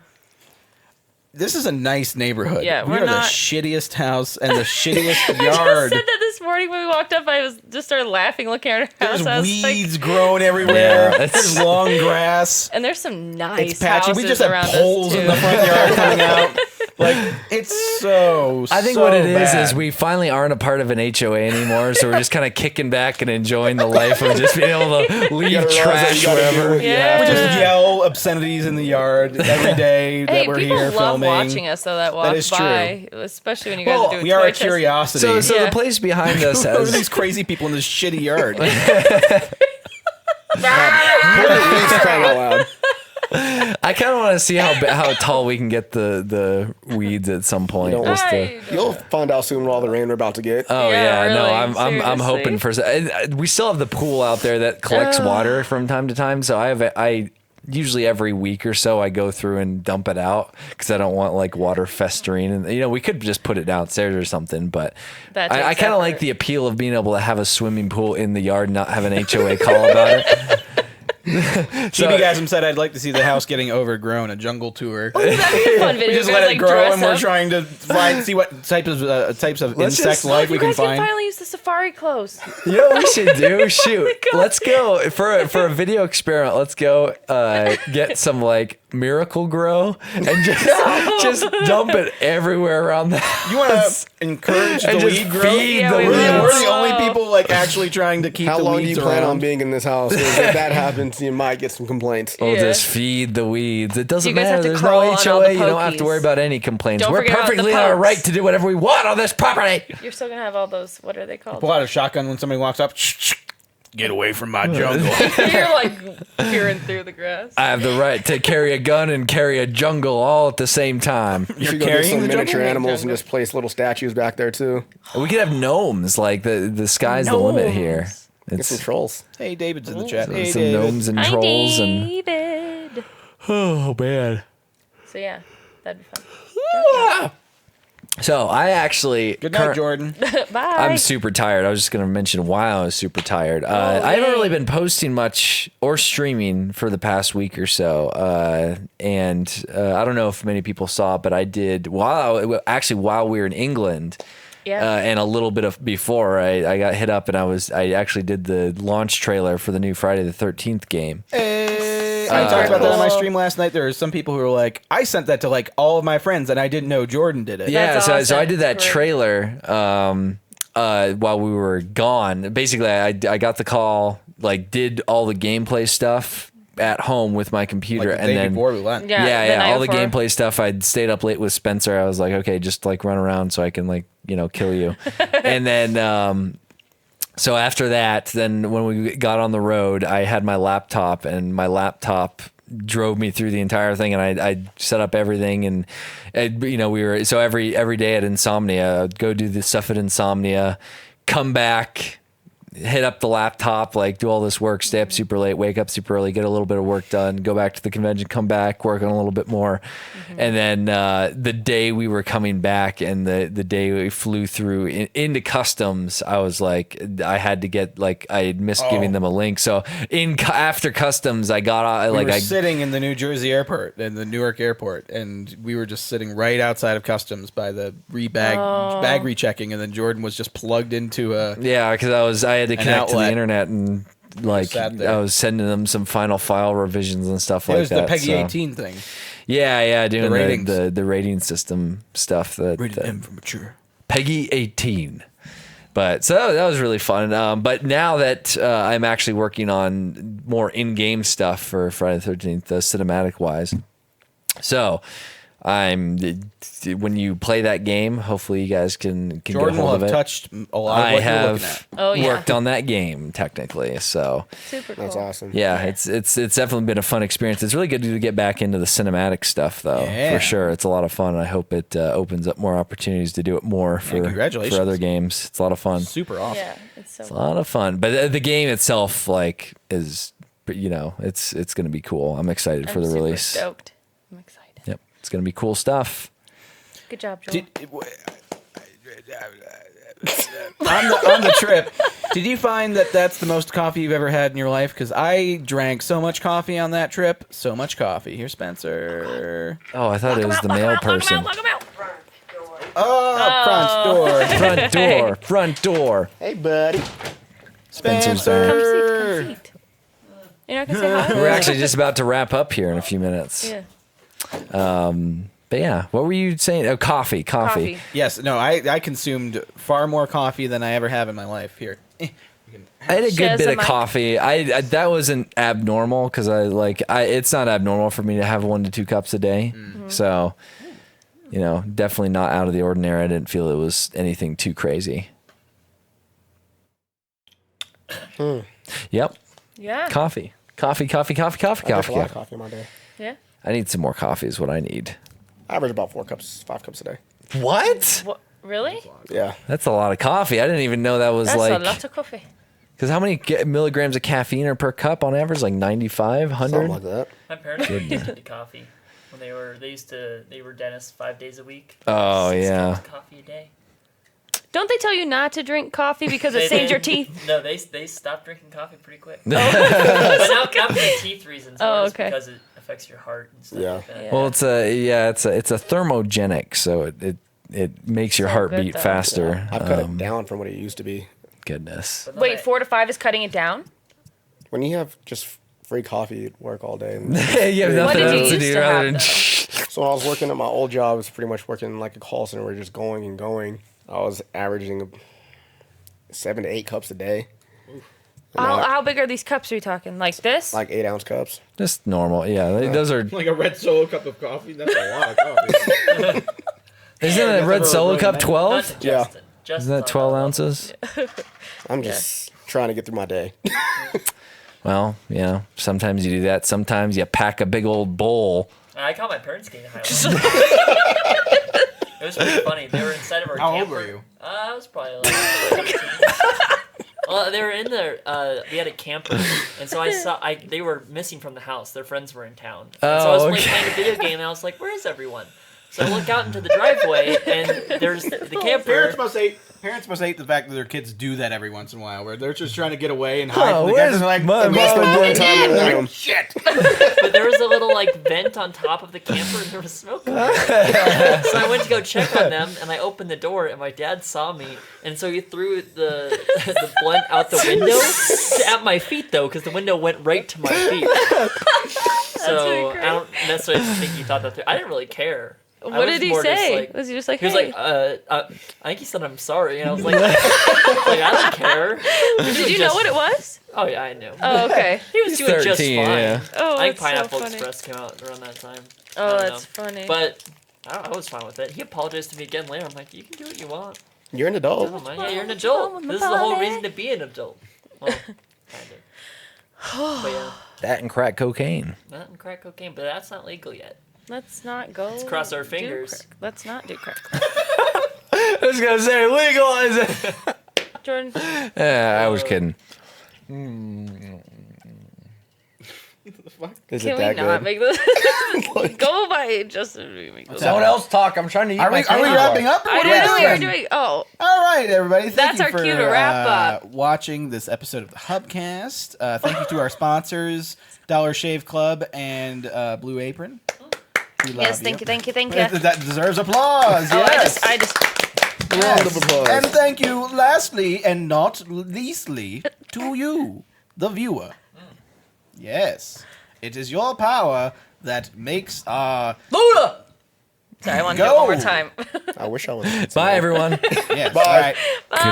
Speaker 3: This is a nice neighborhood.
Speaker 2: Yeah,
Speaker 3: we
Speaker 2: we're
Speaker 3: are
Speaker 2: not-
Speaker 3: the shittiest house and the shittiest
Speaker 2: I
Speaker 3: yard.
Speaker 2: just said that this morning when we walked up. I just started laughing, looking at our house. I
Speaker 3: There's
Speaker 2: was
Speaker 3: weeds growing everywhere.
Speaker 1: Yeah,
Speaker 3: There's long grass.
Speaker 2: and there's some nice
Speaker 3: It's patchy.
Speaker 2: houses
Speaker 3: We just have
Speaker 2: around
Speaker 3: holes
Speaker 2: us too.
Speaker 3: in the front yard coming out. Like, it's so
Speaker 1: I think
Speaker 3: so
Speaker 1: what it is
Speaker 3: bad.
Speaker 1: we finally aren't a part of an HOA anymore, so we're just kind of kicking back and enjoying the life of just being able to leave trash wherever.
Speaker 2: Yeah.
Speaker 3: We just yell obscenities in the yard every day
Speaker 2: Hey,
Speaker 3: that we're
Speaker 2: people
Speaker 3: here
Speaker 2: love
Speaker 3: filming.
Speaker 2: watching us though that walk
Speaker 3: is
Speaker 2: by, especially when you guys are doing
Speaker 3: we are a
Speaker 2: toy tests.
Speaker 3: curiosity.
Speaker 1: So
Speaker 2: Yeah.
Speaker 1: the place behind us
Speaker 3: Who are
Speaker 1: has
Speaker 3: these crazy people in this shitty yard?
Speaker 4: Please crying out loud.
Speaker 1: I kind of want to see how tall we can get the weeds at some point.
Speaker 4: You don't
Speaker 1: just to-
Speaker 2: I don't
Speaker 4: You'll
Speaker 2: know.
Speaker 4: find out soon with all the rain we're about to get.
Speaker 1: Oh
Speaker 2: Yeah,
Speaker 1: yeah, no,
Speaker 2: really,
Speaker 1: I'm hoping for. We still have the pool out there that collects water from time to time. So I usually every week or so I go through and dump it out because I don't want like water festering. And we could just put it downstairs or something. But
Speaker 2: That
Speaker 1: I
Speaker 2: takes
Speaker 1: kind of like
Speaker 2: effort.
Speaker 1: the appeal of being able to have a swimming pool in the yard, and not have an HOA call about it.
Speaker 3: TV Gasm said I'd like to see the house getting overgrown, a jungle tour.
Speaker 2: That'd be a fun video.
Speaker 3: We just
Speaker 2: You
Speaker 3: let
Speaker 2: guys,
Speaker 3: it
Speaker 2: like,
Speaker 3: grow,
Speaker 2: dress
Speaker 3: and we're
Speaker 2: up.
Speaker 3: trying to see what types of
Speaker 1: Let's
Speaker 3: insect
Speaker 1: just-
Speaker 3: life we
Speaker 2: You
Speaker 3: can
Speaker 2: guys can
Speaker 3: find.
Speaker 2: finally use the safari clothes.
Speaker 1: You know what we should do? Shoot.
Speaker 2: God.
Speaker 1: Let's go for a video experiment. Let's go get some like Miracle Grow and just dump it everywhere around the house.
Speaker 3: You want to encourage the
Speaker 1: And just
Speaker 3: weed growth?
Speaker 1: feed
Speaker 2: Yeah,
Speaker 1: the
Speaker 2: we
Speaker 3: We're
Speaker 1: weeds.
Speaker 2: will.
Speaker 3: the only people like actually trying to keep
Speaker 4: How
Speaker 3: the
Speaker 4: long do
Speaker 3: weeds
Speaker 4: you plan
Speaker 3: around.
Speaker 4: on being in this house? 'Cause if that happens, you might get some complaints.
Speaker 1: We'll
Speaker 2: Yeah.
Speaker 1: just feed the weeds. It doesn't
Speaker 2: You guys
Speaker 1: matter.
Speaker 2: have to
Speaker 1: There's
Speaker 2: crawl
Speaker 1: no
Speaker 2: on all
Speaker 1: HOA.
Speaker 2: the
Speaker 1: You don't have to
Speaker 2: pokies.
Speaker 1: worry about any complaints.
Speaker 2: Don't
Speaker 1: We're
Speaker 2: forget about the
Speaker 1: perfectly in our
Speaker 2: pokes.
Speaker 1: right to do whatever we want on this property.
Speaker 2: You're still gonna have all those. What are they called?
Speaker 3: Pull out a shotgun when somebody walks up. Get away from my jungle.
Speaker 2: You're like peering through the grass.
Speaker 1: I have the right to carry a gun and carry a jungle all at the same time.
Speaker 4: You should go
Speaker 3: carrying
Speaker 4: get some
Speaker 3: the jungle?
Speaker 4: miniature animals and
Speaker 2: Jungle.
Speaker 4: just place little statues back there too.
Speaker 1: We could have gnomes. Like the sky's the limit here.
Speaker 4: Get some
Speaker 1: It's
Speaker 4: trolls.
Speaker 3: Hey, David's in the chat. Hey,
Speaker 1: some
Speaker 3: David.
Speaker 1: gnomes and
Speaker 2: Hi,
Speaker 1: trolls and
Speaker 2: David.
Speaker 1: oh man.
Speaker 2: So yeah, that'd be fun.
Speaker 1: So I actually
Speaker 3: Good night, Jordan.
Speaker 2: Bye.
Speaker 1: I'm super tired. I was just going to mention why I was super tired. I haven't really been posting much or streaming for the past week or so. And I don't know if many people saw, but I did while we were in England.
Speaker 2: Yeah.
Speaker 1: And a little bit of before I got hit up, and I actually did the launch trailer for the new Friday the 13th game.
Speaker 3: I talked about that on my stream last night. There were some people who were like, I sent that to like all of my friends, and I didn't know Jordan did it.
Speaker 1: Yeah,
Speaker 2: That's
Speaker 1: so
Speaker 2: awesome.
Speaker 1: I did that
Speaker 2: Great.
Speaker 1: trailer while we were gone. Basically, I got the call, like did all the gameplay stuff at home with my computer,
Speaker 3: Like the
Speaker 1: and
Speaker 3: day
Speaker 1: then
Speaker 3: before we went.
Speaker 2: Yeah, the night
Speaker 1: all the
Speaker 2: before.
Speaker 1: gameplay stuff. I'd stayed up late with Spencer. I was like, okay, just like run around so I can like kill you, and then. So after that, then when we got on the road, I had my laptop, and my laptop drove me through the entire thing, and I set up everything, and we were so every day at Insomnia, I'd go do the stuff at Insomnia, come back, hit up the laptop, like do all this work, stay up super late, wake up super early, get a little bit of work done, go back to the convention, come back, work on a little bit more. And then the day we were coming back and the day we flew through into customs, I was like, I had to get I had missed giving them a link. So after customs, I got
Speaker 3: We were sitting in the New Jersey airport, in the Newark airport, and we were just sitting right outside of customs by the bag rechecking, and then Jordan was just plugged into a...
Speaker 1: Yeah, because I had to connect to the
Speaker 3: outlet.
Speaker 1: internet, and
Speaker 3: sat there.
Speaker 1: I was sending them some final file revisions and stuff
Speaker 3: It
Speaker 1: like
Speaker 3: was
Speaker 1: that.
Speaker 3: the Peggy
Speaker 1: so.
Speaker 3: 18 thing.
Speaker 1: Yeah, doing
Speaker 3: ratings.
Speaker 1: the rating system stuff.
Speaker 3: Rated M for mature.
Speaker 1: Peggy 18. But so that was really fun. But now that I'm actually working on more in-game stuff for Friday the 13th, cinematic wise. So when you play that game, hopefully you guys can
Speaker 3: Jordan
Speaker 1: get a hold
Speaker 3: will
Speaker 1: of
Speaker 3: have
Speaker 1: it.
Speaker 3: touched a lot of
Speaker 1: I
Speaker 3: what you're looking
Speaker 1: have
Speaker 3: at.
Speaker 1: worked on that game technically. So
Speaker 2: Super cool.
Speaker 4: That's awesome.
Speaker 1: yeah, it's definitely been a fun experience. It's really good to get back into the cinematic stuff, though.
Speaker 3: Yeah.
Speaker 1: For sure, it's a lot of fun. And I hope it opens up more opportunities to do it more for
Speaker 3: congratulations.
Speaker 1: other games. It's a lot of fun.
Speaker 3: Super awesome.
Speaker 2: Yeah, it's so
Speaker 1: It's a lot of fun. But the game itself, is it's going to be cool. I'm excited for the
Speaker 2: super
Speaker 1: release.
Speaker 2: Stoked. I'm excited.
Speaker 1: Yep, it's going to be cool stuff.
Speaker 2: Good job, Joel.
Speaker 3: On the trip, did you find that that's the most coffee you've ever had in your life? Because I drank so much coffee on that trip. So much coffee. Here's Spencer.
Speaker 1: Oh, I thought it was the mail person.
Speaker 2: Lock him out.
Speaker 3: Oh, front door.
Speaker 1: Front door.
Speaker 4: Hey, buddy.
Speaker 1: Spencer's there.
Speaker 3: Spencer.
Speaker 2: Come seat. You're not gonna say hi?
Speaker 1: We're actually just about to wrap up here in a few minutes.
Speaker 2: Yeah.
Speaker 1: But yeah, what were you saying? Oh, coffee.
Speaker 2: Coffee.
Speaker 3: Yes, no, I consumed far more coffee than I ever have in my life. Here.
Speaker 1: I had a good
Speaker 2: Shares
Speaker 1: bit
Speaker 2: the
Speaker 1: of
Speaker 2: mic.
Speaker 1: coffee. I that wasn't abnormal because it's not abnormal for me to have 1 to 2 cups a day. So, definitely not out of the ordinary. I didn't feel it was anything too crazy. Yep,
Speaker 2: Yeah.
Speaker 1: coffee.
Speaker 4: I drink a lot of coffee in my day.
Speaker 2: Yeah.
Speaker 1: I need some more coffee is what I need.
Speaker 4: I average about 5 cups a day.
Speaker 1: What?
Speaker 2: What? Really?
Speaker 4: Yeah.
Speaker 1: That's a lot of coffee. I didn't even know that was
Speaker 2: That's
Speaker 1: like.
Speaker 2: a lot of coffee.
Speaker 1: Because how many milligrams of caffeine are per cup on average? Like 95, 100?
Speaker 4: Something like that.
Speaker 6: My parents were addicted to coffee when they were dentists 5 days a week.
Speaker 1: Oh,
Speaker 6: 6
Speaker 1: yeah.
Speaker 6: cups of coffee a day.
Speaker 2: Don't they tell you not to drink coffee because it
Speaker 6: They
Speaker 2: stains your
Speaker 6: did.
Speaker 2: teeth?
Speaker 6: No, they stopped drinking coffee pretty quick. But not for the teeth reasons.
Speaker 2: Oh,
Speaker 6: More just
Speaker 2: okay.
Speaker 6: because it affects your heart and stuff
Speaker 4: Yeah.
Speaker 6: like that.
Speaker 2: Yeah.
Speaker 1: Well, it's a thermogenic, so it makes your
Speaker 2: So
Speaker 1: heart
Speaker 2: good,
Speaker 1: beat
Speaker 2: though.
Speaker 1: faster.
Speaker 4: I've cut it down from what it used to be.
Speaker 1: Goodness.
Speaker 6: But no,
Speaker 2: Wait, 4 to 5 is cutting it down?
Speaker 4: When you have just free coffee at work all day. And
Speaker 1: you have
Speaker 2: What
Speaker 1: nothing
Speaker 2: did you
Speaker 1: else to
Speaker 2: used
Speaker 1: do
Speaker 2: to
Speaker 1: rather
Speaker 2: have,
Speaker 1: than.
Speaker 2: though?
Speaker 4: so when I was working at my old job, I was pretty much working like a call center where you're just going and going. I was averaging 7 to 8 cups a day. And
Speaker 2: How big are these cups are you talking? Like this?
Speaker 4: like 8-ounce cups.
Speaker 1: Just normal. Yeah, those are.
Speaker 3: Like a red solo cup of coffee? That's a lot of coffee.
Speaker 1: Isn't a red solo cup
Speaker 6: not
Speaker 1: 12?
Speaker 6: to
Speaker 4: Yeah.
Speaker 6: Justin. Justin's
Speaker 1: Isn't that
Speaker 6: on
Speaker 1: 12
Speaker 6: level.
Speaker 1: ounces?
Speaker 4: I'm just trying to get through my day.
Speaker 1: Well, sometimes you do that. Sometimes you pack a big old bowl.
Speaker 6: I caught my parents getting high. It was pretty funny. They were inside of our
Speaker 3: How old
Speaker 6: camper.
Speaker 3: were you?
Speaker 6: I was probably like 17. Well, they were in there. We had a camper, and so they were missing from the house. Their friends were in town. And so I was
Speaker 1: Oh,
Speaker 6: playing
Speaker 1: okay.
Speaker 6: a video game, and I was like, "Where is everyone?" So I look out into the driveway, and there's the camper.
Speaker 3: Parents must hate the fact that their kids do that every once in a while, where they're just trying to get away and hide from the
Speaker 1: where's
Speaker 3: guys. And like,
Speaker 1: my
Speaker 3: "Mom, shit.
Speaker 6: But there was a little vent on top of the camper, and there was smoke coming out. So I went to go check on them, and I opened the door, and my dad saw me, and so he threw the blunt out the window at my feet, though, because the window went right to my feet. So
Speaker 2: really
Speaker 6: I don't necessarily think he thought that through. I didn't really care.
Speaker 2: What did he say? Was he just like,
Speaker 6: he was
Speaker 2: hey?
Speaker 6: I think he said I'm sorry, and I was like, I don't care.
Speaker 2: Did you know what it was?
Speaker 6: Oh yeah, I knew.
Speaker 2: Oh, okay.
Speaker 6: He was doing just
Speaker 1: 13,
Speaker 6: fine.
Speaker 1: yeah.
Speaker 2: Oh,
Speaker 6: I think
Speaker 2: that's so
Speaker 6: Pineapple
Speaker 2: funny.
Speaker 6: Express came out around that time. I
Speaker 2: Oh,
Speaker 6: don't
Speaker 2: that's
Speaker 6: know.
Speaker 2: funny.
Speaker 6: But I was fine with it. He apologized to me again later. I'm like, you can do what you want.
Speaker 4: You're an adult.
Speaker 6: Oh, man, yeah, you're an adult. This is the whole reason to be an adult. Well, kind of. But yeah,
Speaker 1: That and crack cocaine.
Speaker 6: that and crack cocaine, but that's not legal yet.
Speaker 2: Let's not go.
Speaker 6: Let's cross our
Speaker 2: do
Speaker 6: fingers.
Speaker 2: crack. Let's not do crack.
Speaker 1: I was gonna say legalize it.
Speaker 2: Jordan.
Speaker 1: Yeah, I was kidding.
Speaker 4: Is
Speaker 2: Can
Speaker 4: it
Speaker 2: we
Speaker 4: that
Speaker 2: not
Speaker 4: good?
Speaker 2: make this? Go by Justin. Make this.
Speaker 1: Someone else talk. I'm trying to eat
Speaker 3: Are we wrapping up?
Speaker 2: I
Speaker 3: What are
Speaker 2: didn't know we were
Speaker 3: doing?
Speaker 2: doing. Oh,
Speaker 3: All right, everybody. Thank
Speaker 2: That's
Speaker 3: you
Speaker 2: our
Speaker 3: for
Speaker 2: cue to wrap up.
Speaker 3: watching this episode of the Hubcast. Thank you to our sponsors, Dollar Shave Club and Blue Apron. We love
Speaker 2: yes. Thank you. Thank you. Thank you.
Speaker 3: That deserves applause.
Speaker 2: Oh,
Speaker 3: Yes.
Speaker 2: I just.
Speaker 4: Round of applause.
Speaker 3: And thank you, lastly and not leastly, to you, the viewer. Yes, it is your power that makes our
Speaker 6: Luda!
Speaker 2: Sorry, I want to do it
Speaker 3: Go.
Speaker 2: one more time.
Speaker 4: I wish I was.
Speaker 1: Bye, everyone.
Speaker 3: yes.
Speaker 4: Bye.
Speaker 3: All right.
Speaker 2: Bye.